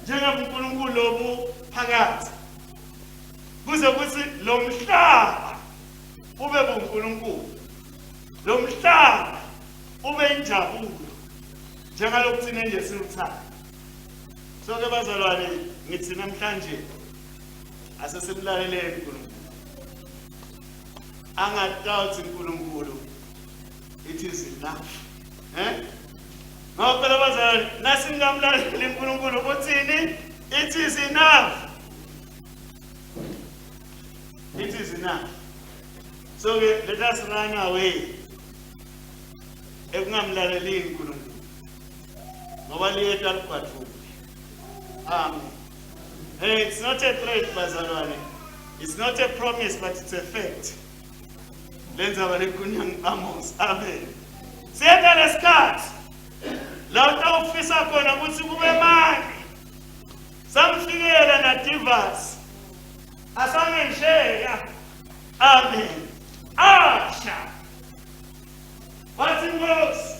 Njengonkulunkulu lobu phakathi. Kuze kuthi lo mhlaba ube bunkulunkulu. Lo mhlaba ube injabulo. Njengalokhu thina nje siwuthanda. So ke bazalwane ngithi namhlanje asesimlaleleni uNkulunkulu. Angadoubt uNkulunkulu. It is enough. Ngoba bazalwane nasingamlaleli uNkulunkulu uthini? It is enough. It is enough. So let us run away. Ekungamlaleli uNkulunkulu. Ngoba liyethu alikwathuka. Amen. It's not a threat, bazalwane. It's not a promise, but it's a fact. Lenza balekunyang Amos. Amen. Siyeta lesikhathi. La utawufisa khona ukuthi kube manje. Samfikela na divas. Asangesheya. Amen. Asha. Wathi Nkosi.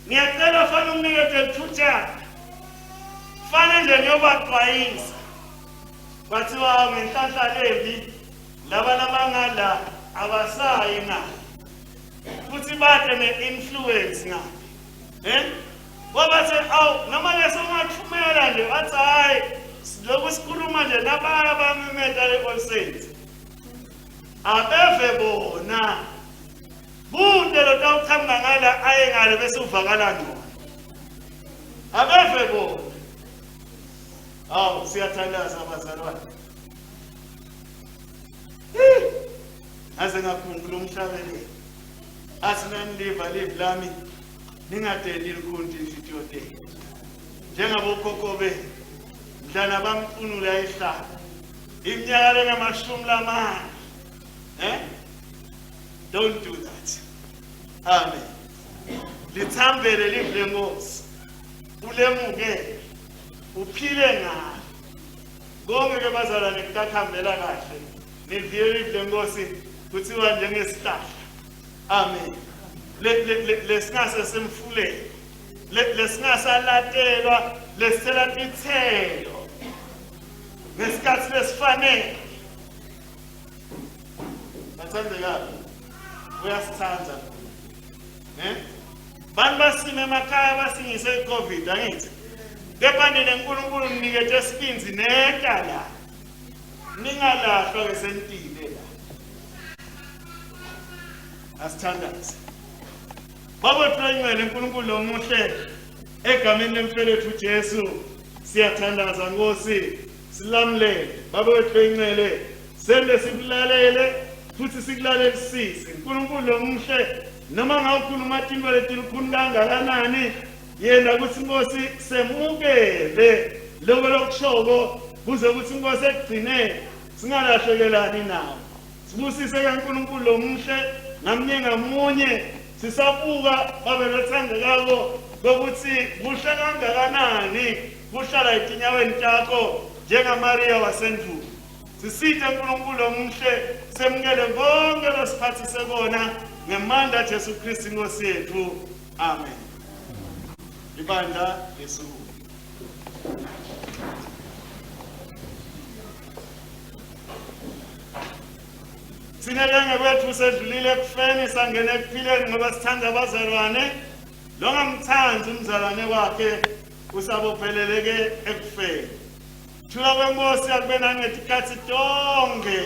Ngiyacela fana unginikeze thuthana. Fana nje ngiyobaxwayisa. Bathiwa ngenhlahla levi laba labangala abasayi na. Futhi bade ne-influence ngapi. Wabathe awu noma lesomathumela nje wathi hayi lokhu sikhuluma nje nabaya bamemeta le-All Saints. Abeve bona. Bude lo tawuchamba ngala aye ngale bese uvakala ngcono. Abeve bona. Awu siyathandaza abazalwane. Aze ngakhumbula umhlabeleli. Asinandiva live lami ningadeli inkunti inhliziyo yenu. Njengabokhokho benu mhlana bamfunula ehlala. Iminyaka lengamashumi lamane. Don't do that. Amen. Lithambele live lenkosi. Ulemuke. Uphile ngalo. Konke ke bazalwane kukhambela kahle. Niviyeli lenkosi kuthiwa njengesihlahla. Amen. Lesingase semfuleni. Lesingasaladelwa lesithela ithelo. Ngesikhathi lesifanele. Bathandekayo. Uyasithanda. Bantu basime emakhaya basingise iCovid angithi. Kepha nina uNkulunkulu unikethe isibinzi nekala. Ningalahlwa besentile la. Asithandaze. Babethu ingcwele uNkulunkulu omuhle egameni lemfelethu uJesu siyathandaza Nkosi silamlele. Babethu ingcwele sende sikulalele futhi sikulalelisise. uNkulunkulu omuhle noma ngawukhuluma into letilukhulu kangakanani yena kuthi Nkosi semukele lokho lokushoko kuze kuthi Nkosi egcine singalahlekelani nawo. Sibusise kaNkulunkulu omuhle ngamunye ngamunye sisabuka babelothandekako bokuthi kuhle kangakanani kuhlala etinyaweni takho njengaMaria wasendulo. Sisithe uNkulunkulu omuhle semukele konke losiphathise kona ngemandla Jesu Kristu Nkosi yethu. Amen. Ibandla lesuku. Sinelenge kwethu sedlulile ekufeni sangena ekuphileni ngoba sithanda abazalwane. Lo ngamthandi umzalwane wakhe usabopheleleke ekufeni. Thula kwenkosi akube nangetikhathi tonke.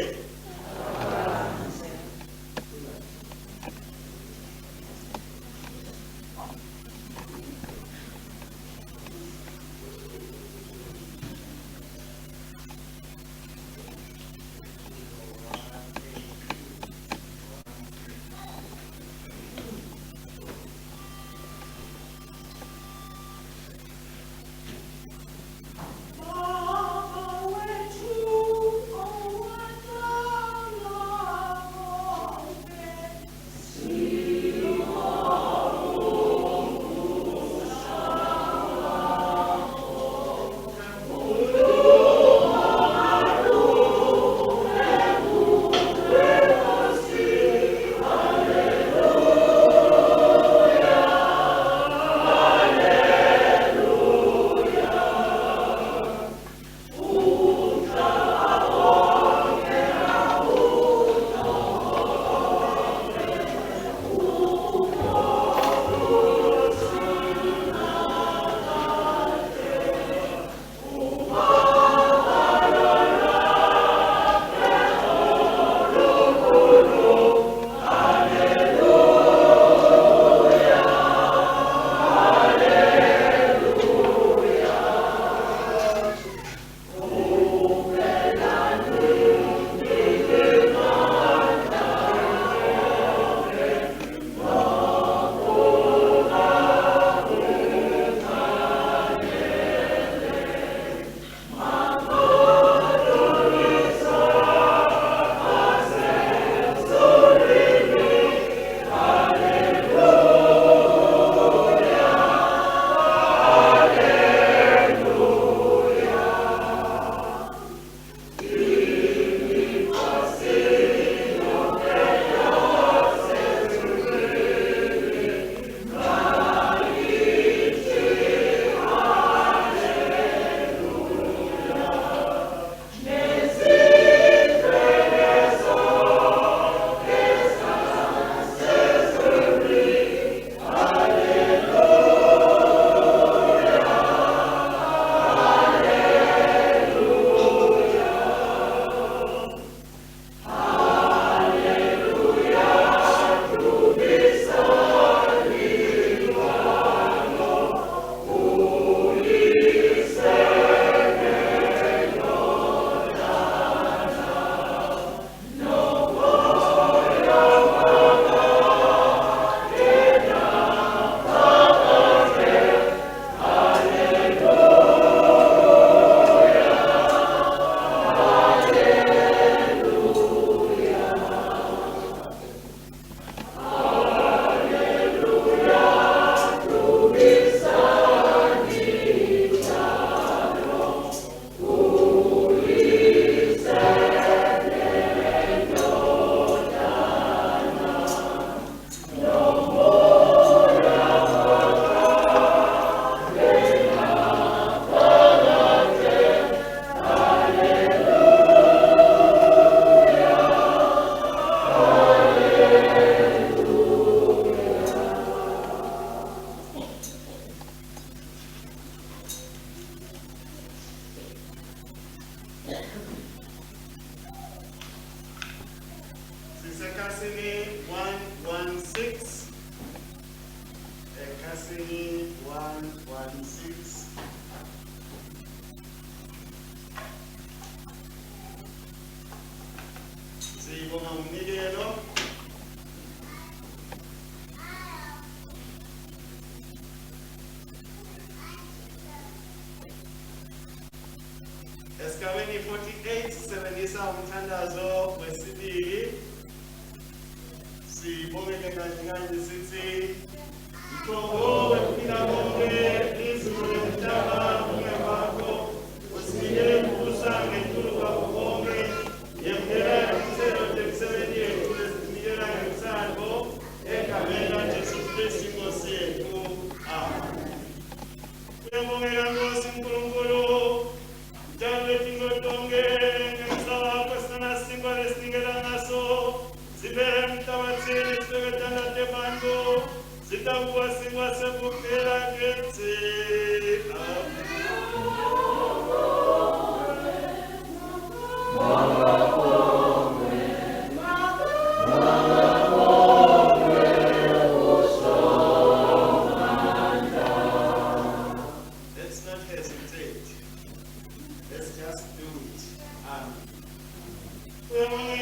Ekasini 116. Ekasini 116. Siyibonga umnikelo. Esigabeni 48 sisebenzisa umthandazo wesibili. Sibongeke kanye sithi Mthombo wephila konke izulu lomhlaba ungekho usinike ukusa ngethuba konke yemkela iselo lekusebenzisa yethu lesinikela ngesando egameni laJesu Kristu Inkosi yethu. Amen. Uyabongela Nkosi uNkulunkulu njalo letingo tonke ngemhlaba kwesana singwa lesinikela ngaso bantu zitakuwa singwa sekuphela ketsi. Let's not hesitate. Let's just do it. Amen.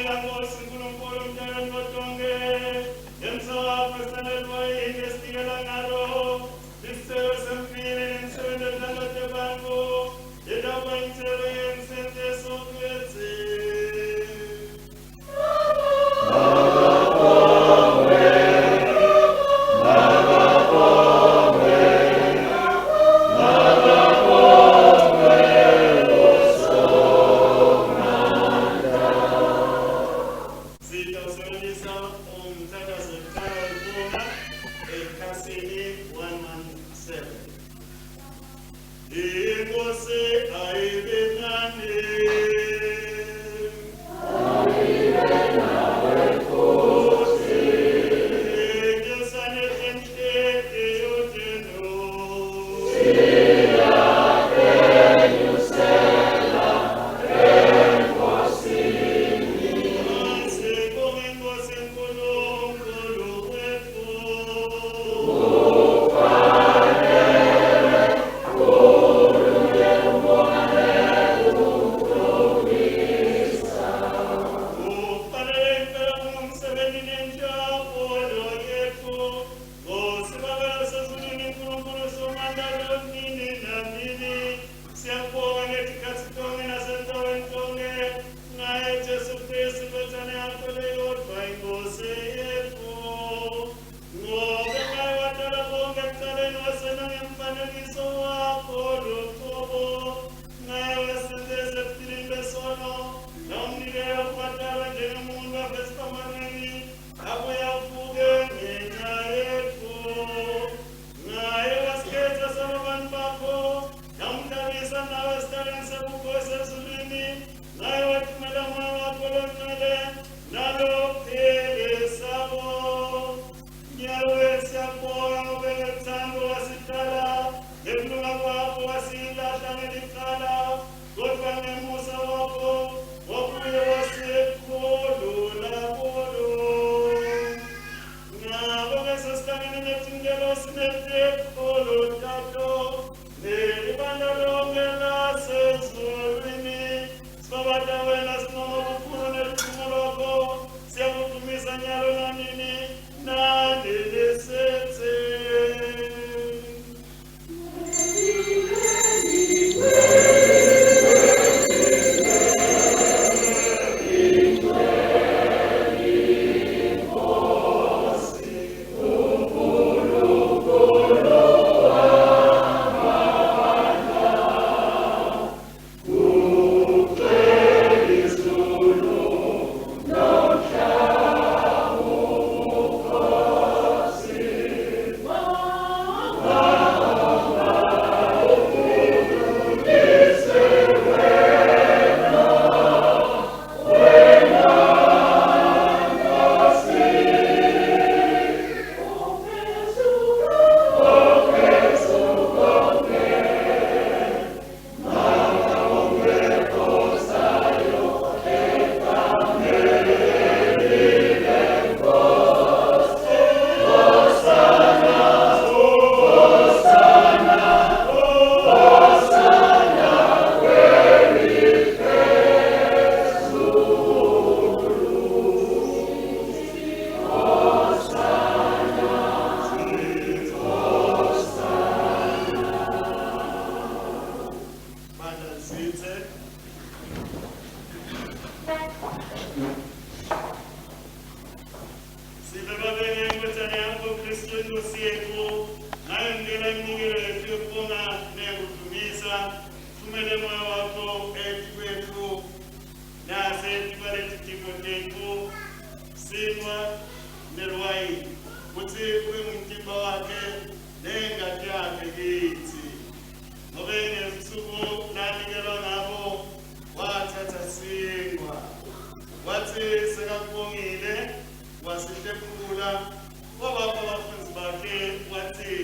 wabapha abafundi bakhe wathi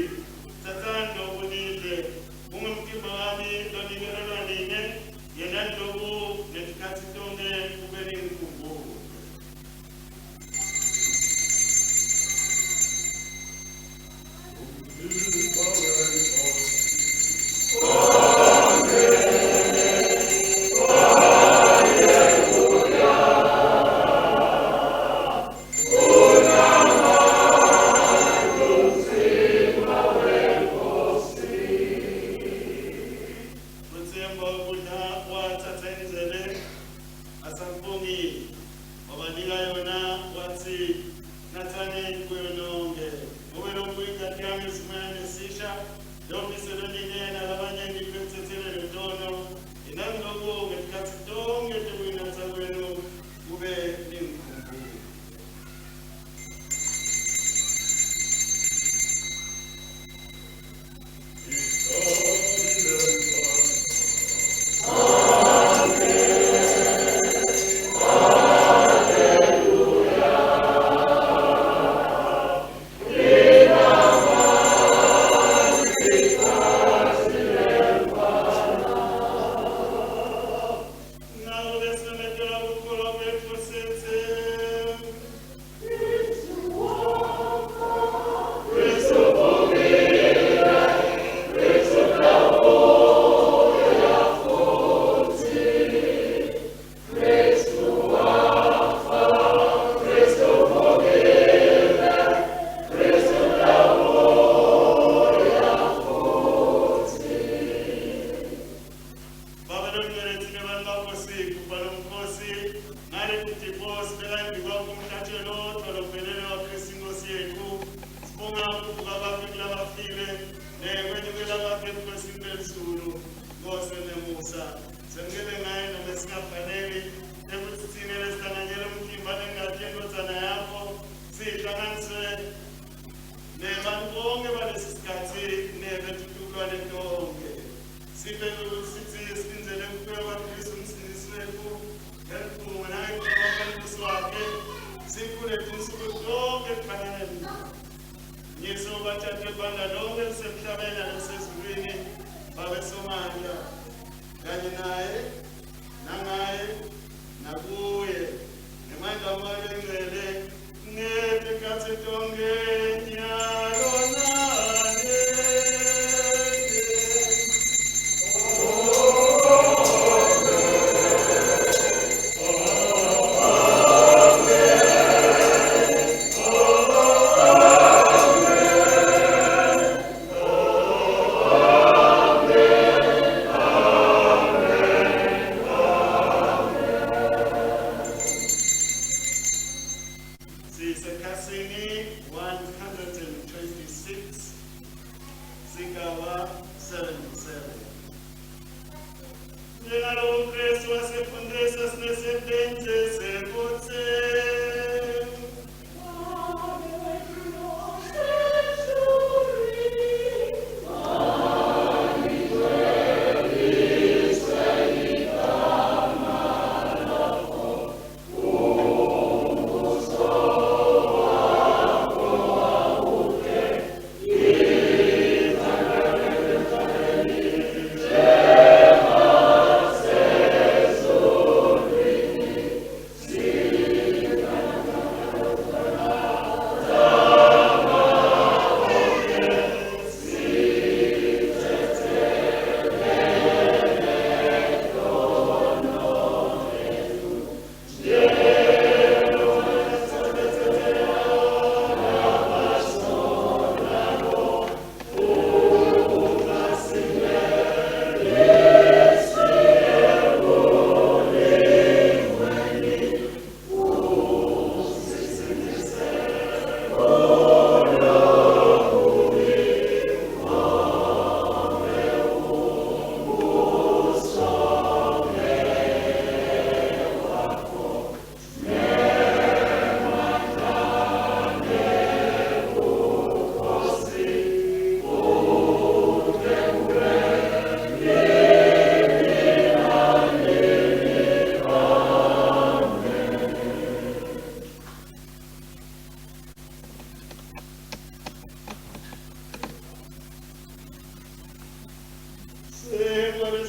thathani lokhu nidle ungumphimbo wami lonikelelwa nini yena lokhu ngesikhathi sonke kube ningikhumbule.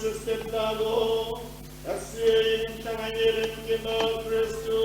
sesemlalo asenhlanganyele mkemba Kristu.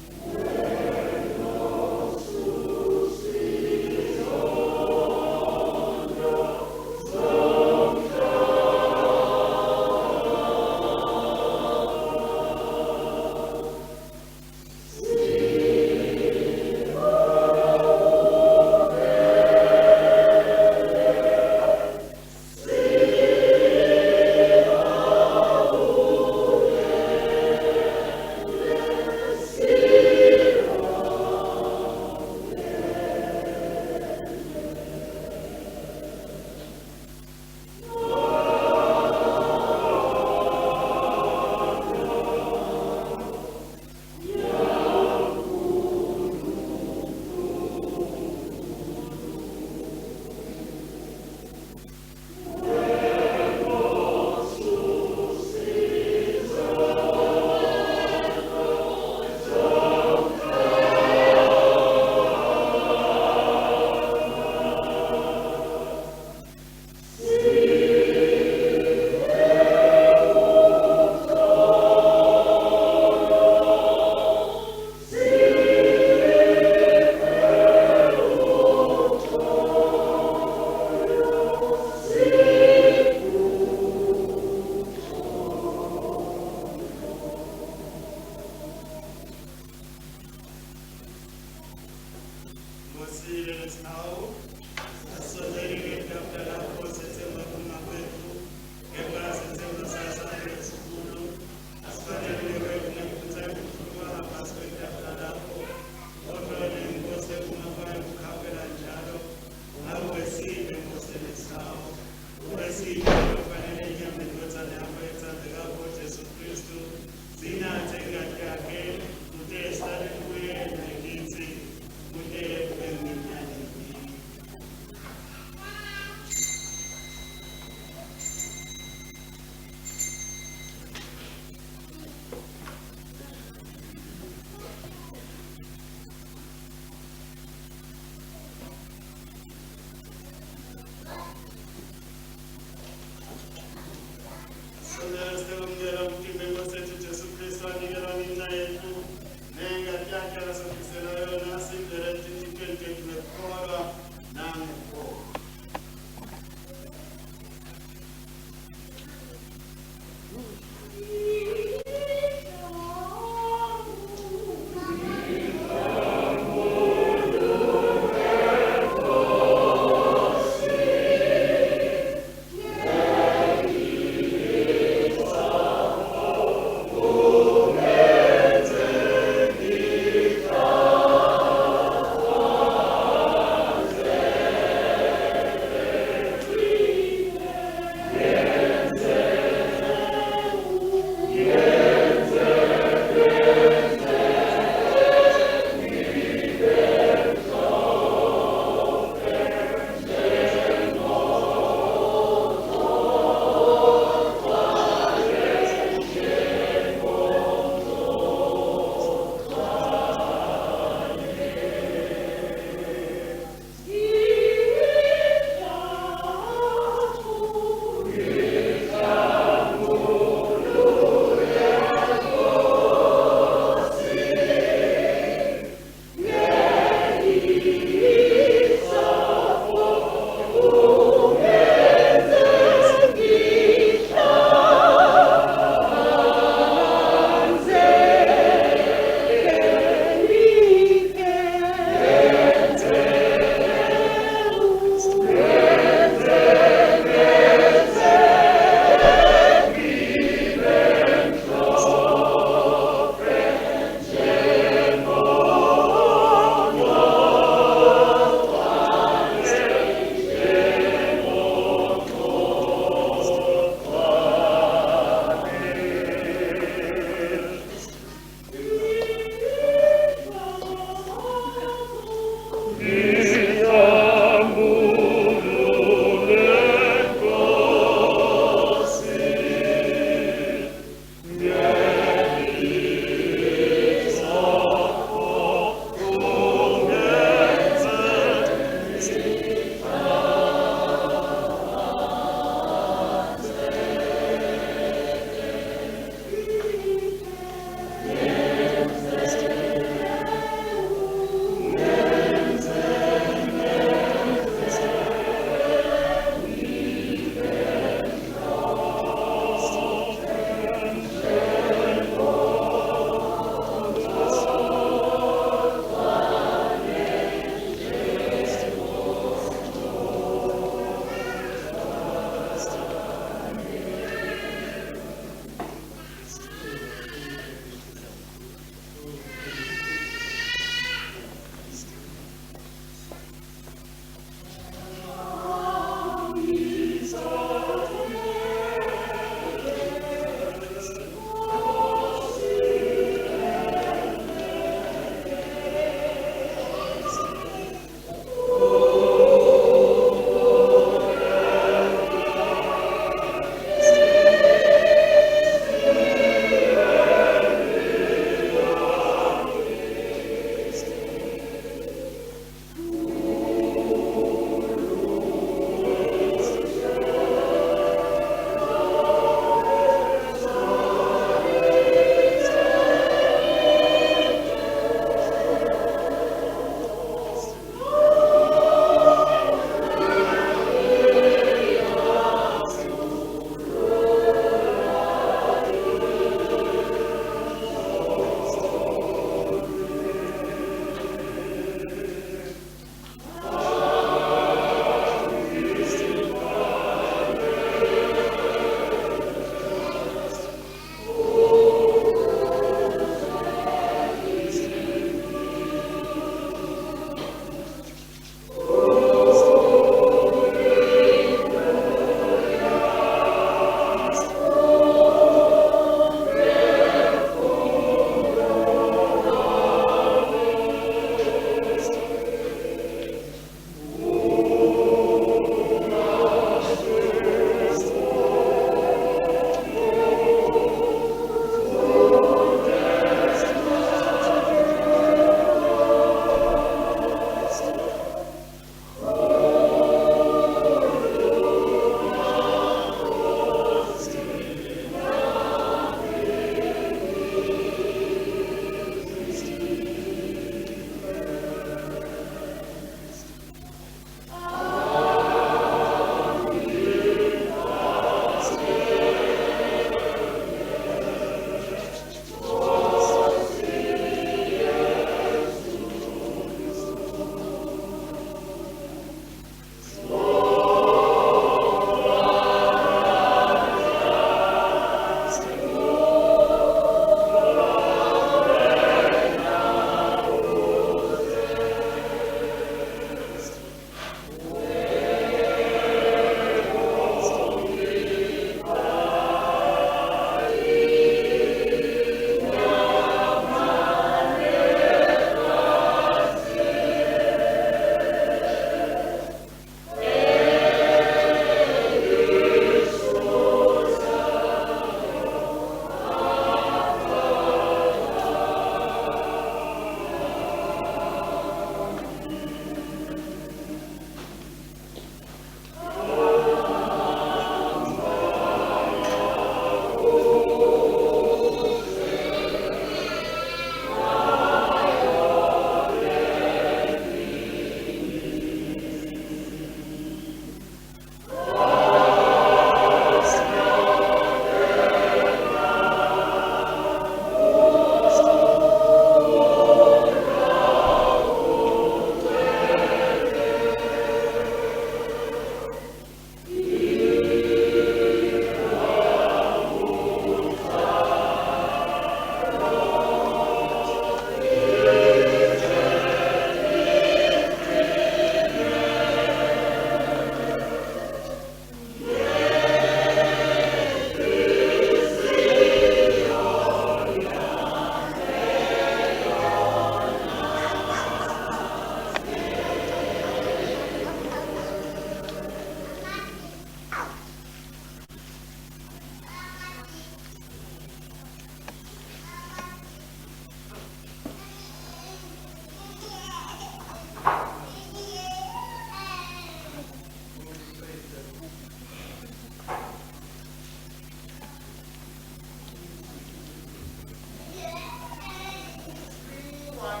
Blessing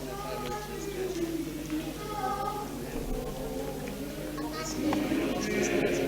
of our Lord Jesus Christ. Blessing of our Lord Jesus Christ.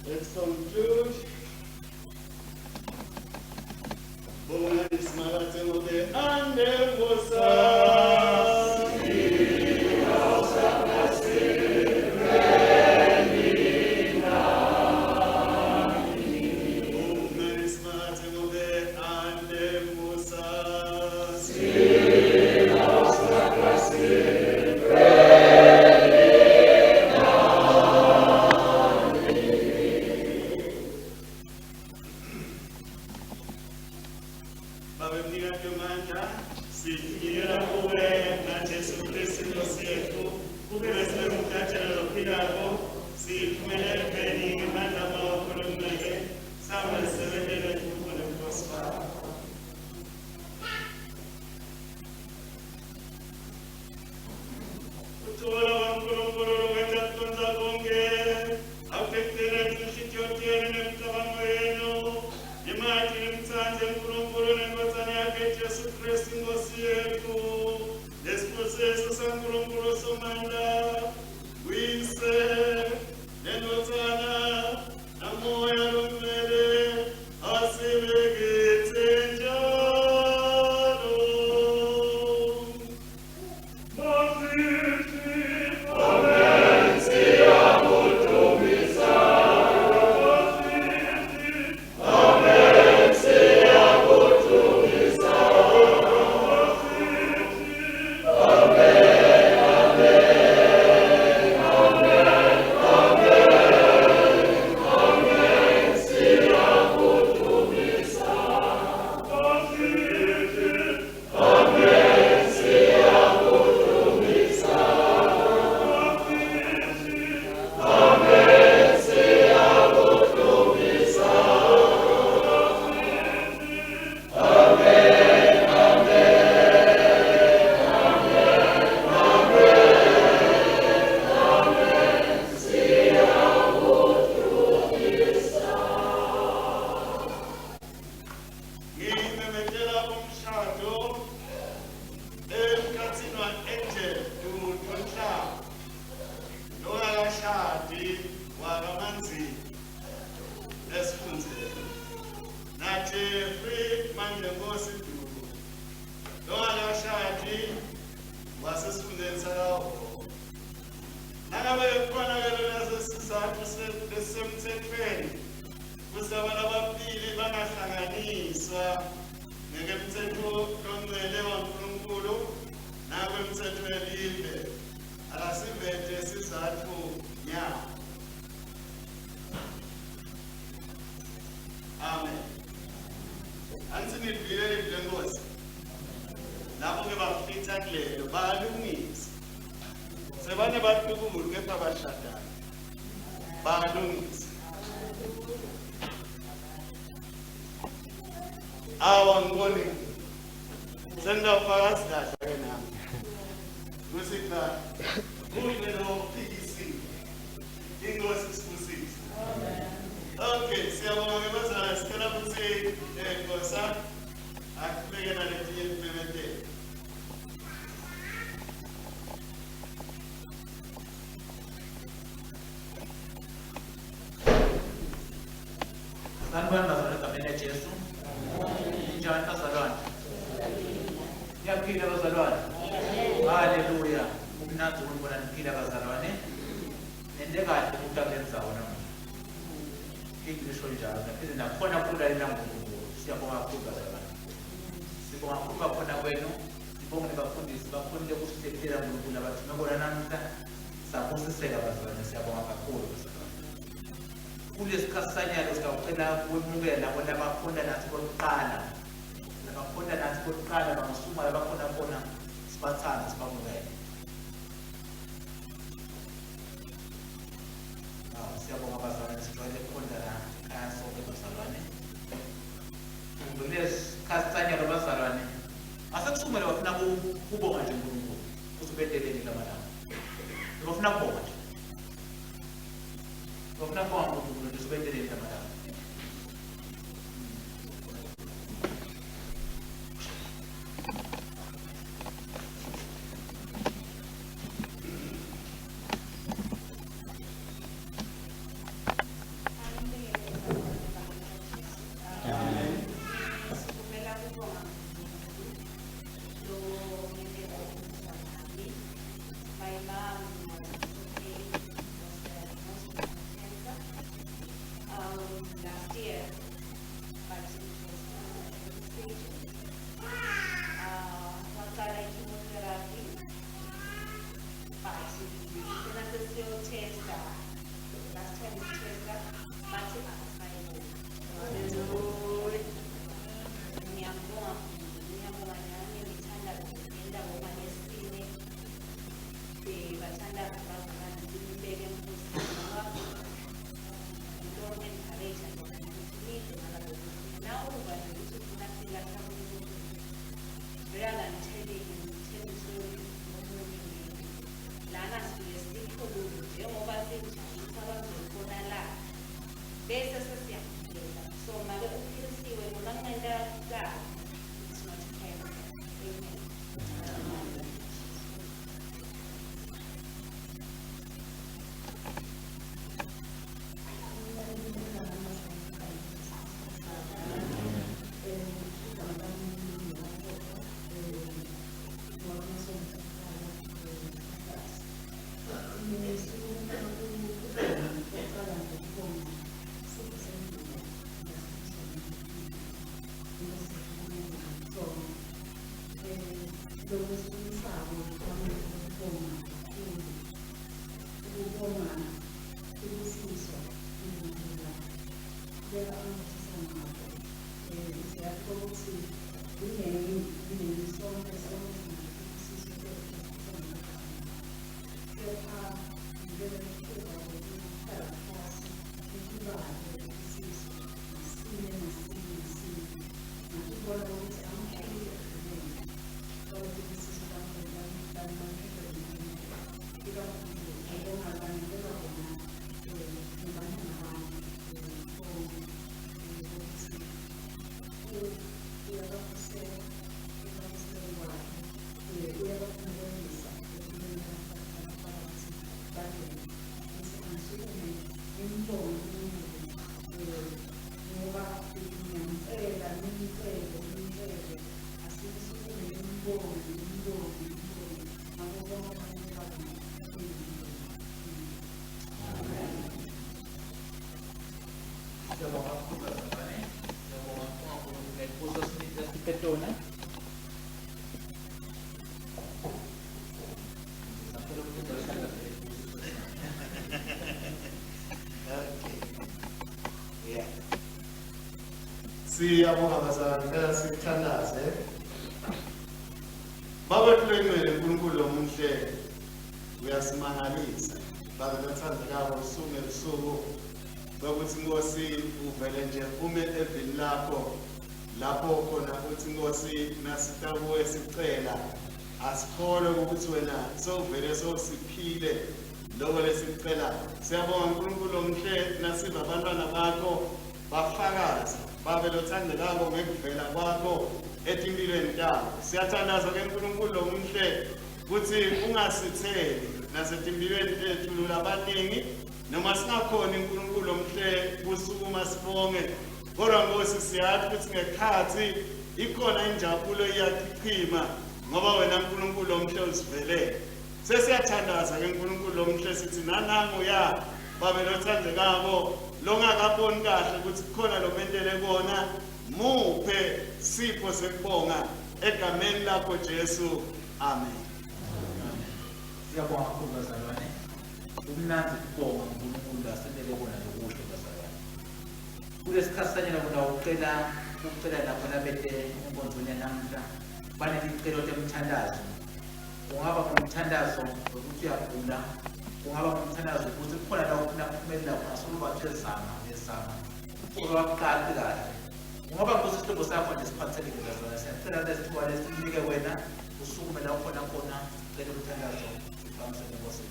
Let's conclude. Bonga isimakathi ngobe ande ngosasi. Bonga isimakathi ngobe ande ngosasi. Sanibona bazalwane egameni likaJesu. Njani bazalwane? Niyaphila bazalwane? Haleluya. Kumnandi ukubona niphila bazalwane. Nende kahle ukutabenzayo namuhla. Ngisho njalo naphinde nakhona ukulalela ngoNkulunkulu. Siyabonga kakhulu bazalwane. Sibonga kakhulu khona kwenu. Sibonga nebafundisi bakhonile ukusithelela ngoNkulunkulu abathuma bona namuhla. Sabusiseka bazalwane, siyabonga kakhulu. Kulesi sikhathi sicela ukwemukela labo labakhonda nathi kokuqala. Labakhonda nathi kokuqala bangasuma labakhonda khona sibathanda sibamukele. Siyabonga bazalwane, sijwayele ukukhonda la ekhaya sonke bazalwane. Kulesi sikhathi bazalwane, asekusukumele bafuna ukubonga nje uNkulunkulu ukuthi ubedelele lamalanga. Bafuna ukubonga nje. Bafuna kubonga uNkulunkulu ukuthi ubedelele lamalanga. last year, but it was stages. Waqala chemotherapy, but then the still test last time we tested, but it ngiyabonga nami ngithanda ukufunda ngoba nesine bathanda abazalwane bibeke emphuzweni ngoba lo encourage ukuthi nide ngalokuthi now uba nokuthi ufuna fika phambili rather than telling story nomunye lana sifike sikhulume njengoba senjani sabazokhona la bese sesiyakudlela so make uphilisiwe noma kunento yakudala it's not fair. Amen. Siyabonga bazalwane sikuthandaze babathulengcwele uNkulunkulu omuhle uyasimangalisa bakuthanda kawo usuku ngesuku ukuthi Nkosi uvele nje ume evini lapho khona uthi Nkosi nasitakuwe sicela asikholwe ukuthi wena sowuvele sowusiphile lokho lesicela siyabonga uNkulunkulu omuhle nasiza abantwana bakho bafakaza babelothanda labo ngekuvela kwakho etimpilweni tabo siyathandaza ke uNkulunkulu omuhle ukuthi ungasitheli nasetimpilweni tethu labaningi noma singakhona uNkulunkulu omuhle kusukuma sibonge kodwa Nkosi siyathi ukuthi ngekhathi ikhona injabulo iyachichima ngoba wena uNkulunkulu omuhle usivelele sesiyathandaza ke uNkulunkulu omuhle sithi nanangu ya babelothanda kabo longakaboni kahle ukuthi kukhona lomentele kona muphe sipho sekubonga egameni lakho Jesu amen. Siyabonga kakhulu bazalwane umnandi ukubonga uNkulunkulu asenele kona lokuhle bazalwane kulesikhathi sanyela kuna ucela lapho labethe enkonzweni yanamhla banelicelo temthandazo kungaba ngumthandazo ukuthi uyagula kungaba ngumthandazo ukuthi kukhona la ufuna ukuphumelela khona solubathe nezama olwaqaqi kahle kungaba ngusihlobo sakho nje siphathele ngezona siyacela lesithuba lesinike wena usukume la khona cela umthandazo siphamsele Nkosi.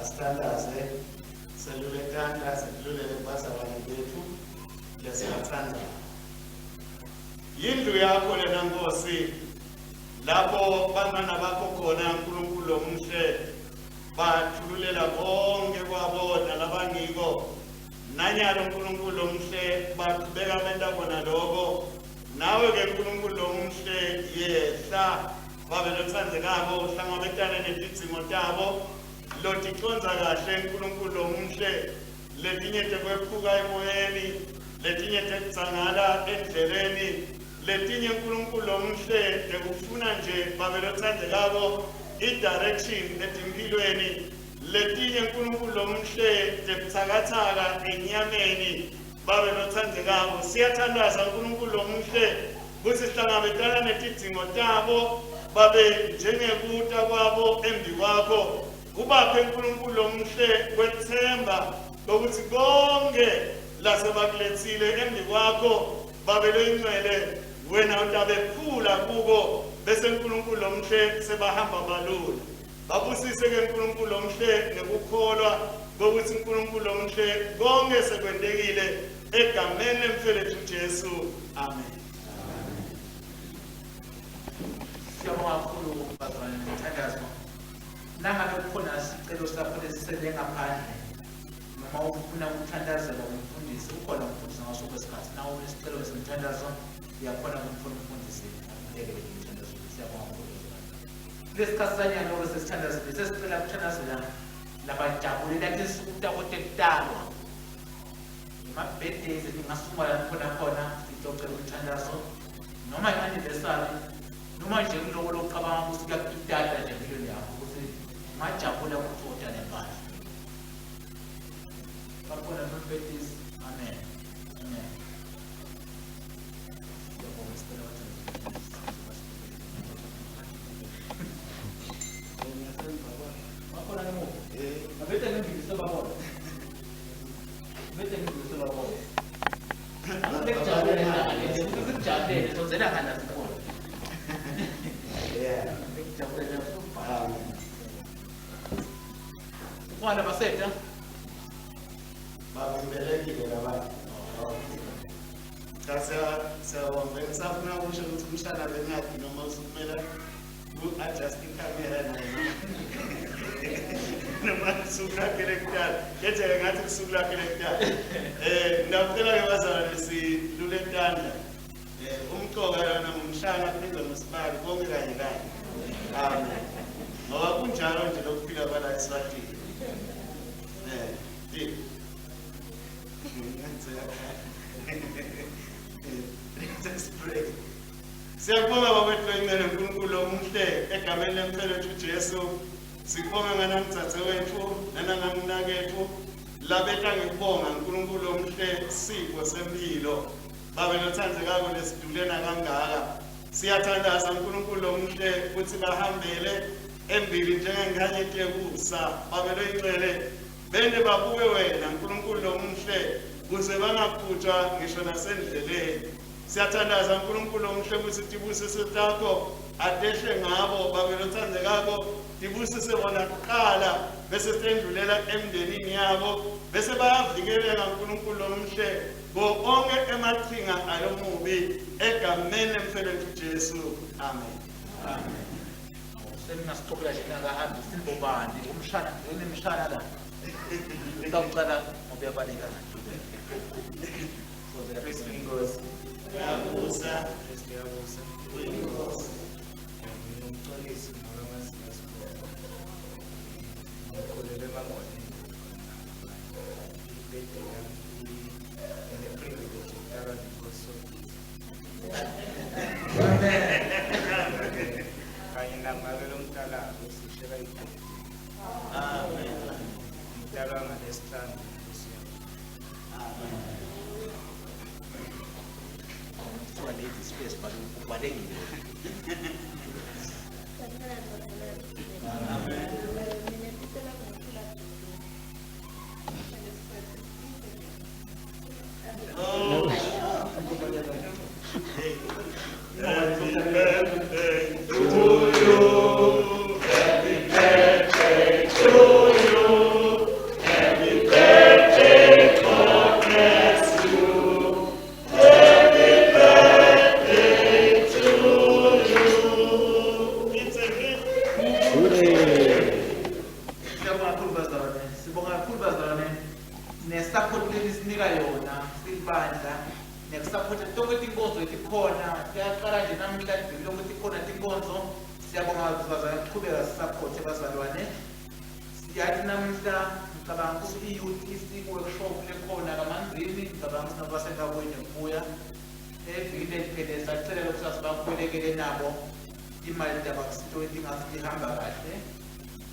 Asithandaze selulekanda selulele bazalwane bethu lesibathanda yindlu yakho lena Nkosi lapho bantwana bakho khona uNkulunkulu omuhle bathululela konke kwabona labangiko nanyalo uNkulunkulu omhle baqhubeka benta kona lokho nawe ke uNkulunkulu omhle yehla babe lothandekako uhlangabetane nezidingo tabo loticonza kahle uNkulunkulu omhle letinye tekwephuka emoyeni letinye tekudzangala endleleni letinye uNkulunkulu omhle tekufuna nje babe lothandekako i-direction etimpilweni letinye uNkulunkulu omhle tebuthakathaka enyameni babe lothandekako siyathandaza uNkulunkulu omhle kutsi sihlangabetana netidzingo tabo babe njengekuta kwabo embi kwakho ubaphe uNkulunkulu omhle kwethemba lokuthi konke lasebakulethile embi kwakho babe loyingcwele wena utabephula kubo bese uNkulunkulu omhle sebahamba balula babusise ke uNkulunkulu omhle nekukholwa kokuthi uNkulunkulu omhle konke sekwendekile egameni lemfeletu Jesu amen. Siyabonga kakhulu bazalwane nomthandazo. Nangabe kukhona isicelo sakho lesisele ngaphandle noma ufuna ukuthandazela umfundisi ukhona umfundisi ngaso kwesikhathi nawe unesicelo semthandazo uyakhona kumfuna umfundisi akubekele umthandazo. Siyabonga kakhulu. Lesikhathi sanyalo sesithandazo sesicela ukuthandazela labajabulela insuku tabo tekutalwa ama-birthdays ningasukuma khona sicocela umthandazo noma i-anniversary noma nje kuloko lokucabanga ukuthi kuyakutata nje empilweni yakho ukuthi ungajabula ukuthi udane mpahla bakhona no-birthdays. Amen. Amen. Bakhona nemuva abethe ngembili sebabona abethe ngembili sebabona Jabulele sonzela ngana sikhona. Yeah. Jabulele Kwana baseta bavimbelekile labantu siyabonga ngisafuna ukusho ukuthi umshana bengaphi noma usukumela ku-adjust ikhamera naye noma kusuku lakhe lekudala ketheke ngathi kusuku lakhe lekudala nginakucela-ke bazalwane silule ntanda umcoka yona ngumshana kubiza ngosibali konke kanye kanye amen ngoba kunjalo nje lokuphila kwala eswatini Let's pray. Siyabonga babethu ingcele uNkulunkulu omuhle egameni lemfeletu Jesu. Sibonga nganamtsatse wethu nanangamnakethu labeta ngikubonga uNkulunkulu omuhle sipho sempilo. Babe lothandekako lesidulena kangaka. Siyathandaza uNkulunkulu omuhle ukuthi bahambele embili njengengane tekusa babe loyingcele bende babuke wena uNkulunkulu omuhle kuze bangaphutshwa ngisho nasendleleni. Siyathandaza uNkulunkulu omuhle ukuthi tibusise takho adehle ngabo babe lothandekako tibusise bona kuqala bese sendlulela emndenini yabo bese bayavikeleka uNkulunkulu omuhle bonke emaqhinga alomubi egameni lemfeletu Jesu amen. Amen. Seningasixoxela nje nakahambi sinibobani umshana nginemshana la utawucala ngoba uyabaleka Kristu inkosi. Uyabusa. Kristu uyabusa. Uyinkosi. Ngiyomxolisa ngoba masiyasibona. Ngikholelwa emangoleni. Ibhede yami ine-privilege yokutalwa ngenkosi. Kanye nangabe lo mtalabo sishela ibhede. Amen. Ngitalwa ngalesihlanu ngenkosi yami. Amen. lezi space balekile. Amen. Oh. Happy birthday to you. Happy birthday to you. Happy birthday, God bless you. Happy birthday to you. It's a gift. Sibonga kakhulu bazalwane. Nesakho leli silibandla nekusapota tonke tinkonzo letikhona kuyaqala nje namhlanje lonke tikhona tinkonzo siyabonga bazalwane kuqhubeka sisapothe bazalwane siyathi namhla ngicabanga ukuthi i-youth workshop lekhona kamanzini ngicabanga ukuthi nabasendaweni kubuya evikini eliphele sacelela ukuthi asibakwelekele nabo imali tabakusito entingasi ihamba kahle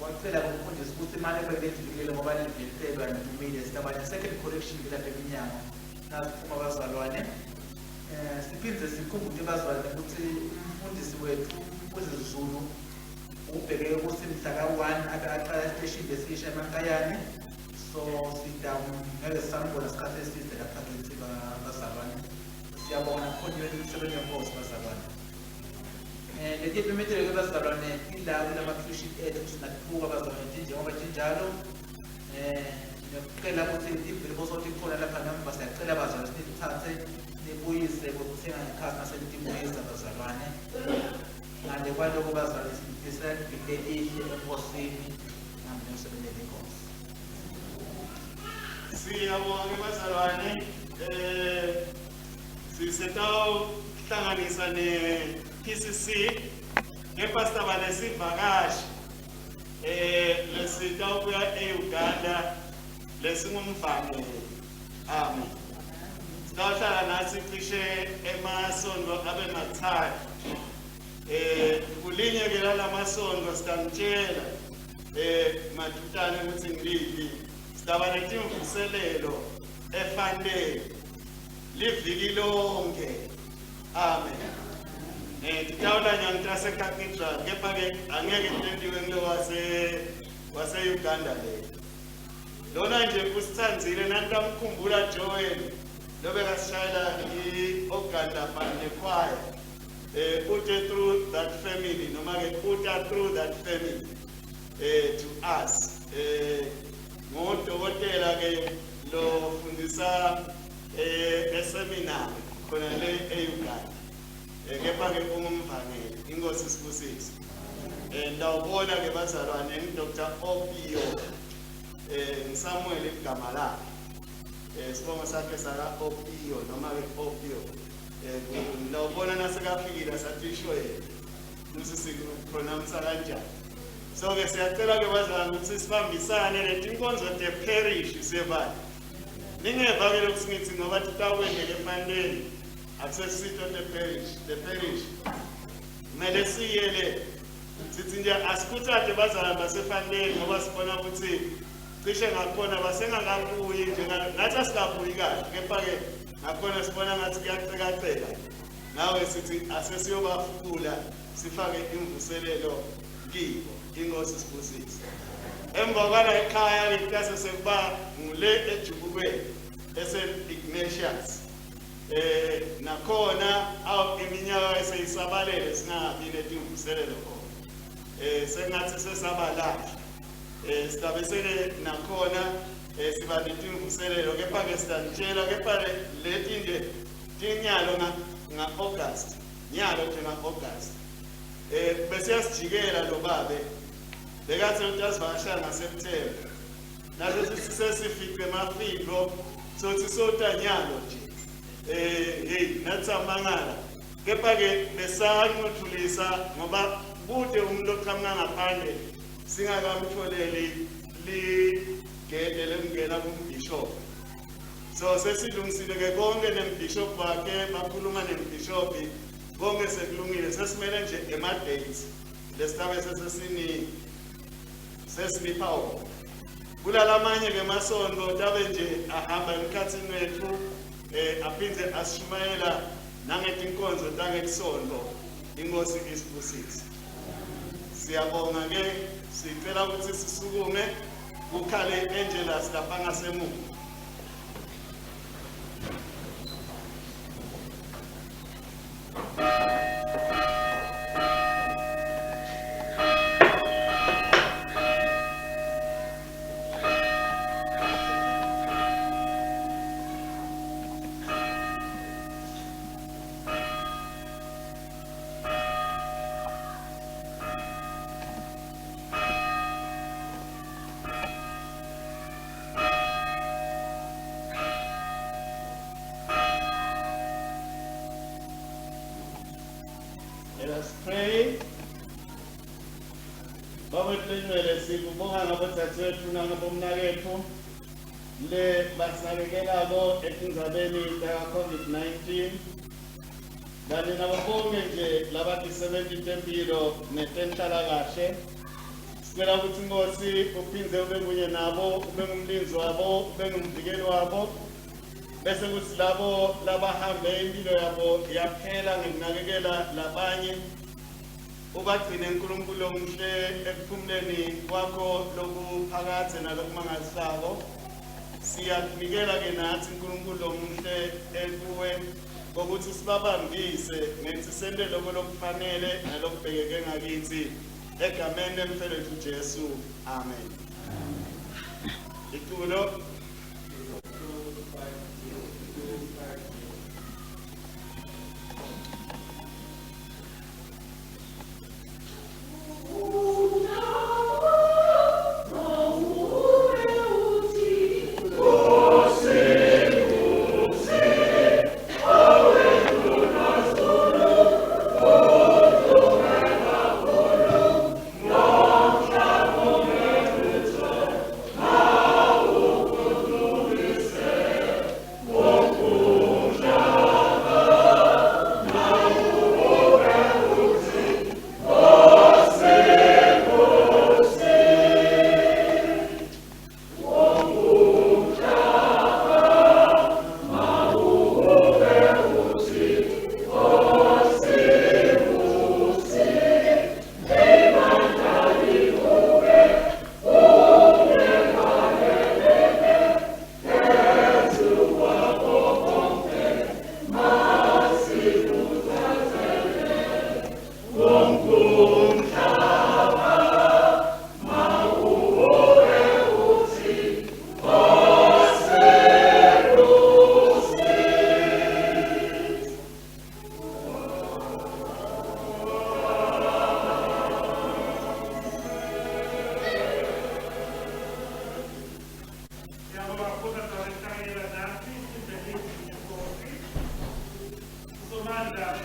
wacela kumfundisi ukuthi imali ebelethivikele ngoba livelelwa nidumile sitabane second correction kulapha eminyango naziphuma bazalwane siphinde sikhumbule bazalwane ukuthi umfundisi wethu uZulu ubheke ukuthi mhla ka-1 aqala istation lesisha emankayane so ngeke sambona isikhathi eside lapha kithi bazalwane siyabona khona imisebenzi yenkosi bazalwane leti epimetele ke bazalwane ila kulama-fusion ethu sinakubuka bazalwane njengoba njalo ngiyacela ukuthi ivele bosothi khona lapha namba siyacela bazalwane sinithathe nibuyise ngokuthenga ikhasi nasenitibuyisa bazalwane ngale kwaloko bazalwane sinifisela elihle enkosini nami nemsebenzini enkosi. Siyabonga bazalwane sisetawuhlanganisa ne-PCC ngepastor balesivakashi lesitawubuya e-Uganda lesingumvangeli. Amen. Sitawuhlala nathi cishe emasonto abe mathathu. Kulinye ke lamasonto sitamtshela mathutane ukuthi ngiliphi sitaba netimvuselelo efanele liviki lonke. Amen. Titawula nyangitase cathedral kepha-ke angeke ntendiwe ngilo wase-Uganda leyo. Lona nje kusithandzile nantamkhumbula Joel lobekasishayela i-Uganda Band Choir ute through that family noma-ke uta through that family to us. Ngodokotela-ke lofundisa eseminari khona le e-Uganda. Kepha-ke ungumvangeli inkosi sibusise. Ndawubona-ke bazalwane ngi-Dr. Opio ngiSamuel igama lakhe. Sibongo sakhe saka Opio noma-ke Opio. Ndawubona nasekafikile satisho yena ukuthi sikupronounce kanjani. So-ke siyacela-ke bazalwane ukuthi sibambisane letinkonzo te-parish sebani. Ningeva-ke lokhu singithi ngoba titawukwendela eFandeni akusesito the parish. Kumele siyele sithi nje asikuthathe bazalwane baseFandeni ngoba sibona ukuthi cishe ngakhona basengakabuyi nje nathi asikabuyi kahle kepha-ke ngakhona sibona ngathi kuyacekaceka. Nawe sithi asesiyobafukula sifake imvuselelo kibo inkosi sibusise. Emva kwala ekhaya kutase sekuba ngule ejubukweni eSt Ignatius. Nakhona iminyaka eseyisabalele singabi netimvuselelo khona. Sengathi sesabalala. Sitabesele nakhona siba netimvuselelo kepha-ke sitanitshela kepha leti nje tinyalo nga-August. Nyalo nje nga-August. Bese sijikela lo babe. Bekathi ukuthi asivakashela ngaSeptember. Naso sesifice emafidlo sothi sotanyalo nje. Nathi samangala. Kepha-ke besanqothulisa ngoba kude umuntu oqhamuka ngaphandle singakamtholeli ligede lemngena kumbishop. So sesilungisile-ke konke nembishop wakhe bakhuluma nembishop konke sekulungile sesimele nje ema-dates lesitabe sesinipha wona. Kulalamanye-ke amasonto tabe nje ahamba emkhathini wethu aphinde asishumayela nangetinkonzo tangekusonto inkosi isibusise. Siyabonga-ke sicela ukuthi sisukume kukhale Angelas lapha ngasemuva. Let us pray. Baba Tlengwele sikubonga ngabotsatsethu nangabomnakethu le basinakekelako etindzabeni ta-COVID-19 kanye nabo bonke nje labatisebenti tempilo netenhlalakahle. Sicela ukuthi Nkosi uphindze ube kunye nabo, ube ngumlinzi wabo, ube ngumvikeli wabo. Bese kuthi labo labahambe impilo yabo yaphela ngekunakekela labanye, ubagcine uNkulunkulu omuhle ekuphumuleni kwakho lokuphakathe nalokumangalisako. Siyakunikela ke nathi uNkulunkulu omuhle ekuwe kokuthi sibabambise ngethi sente lokho lokufanele nalokubhekeke ngakithi egameni lemfelethu Jesu. Amen. Itulo. Somanda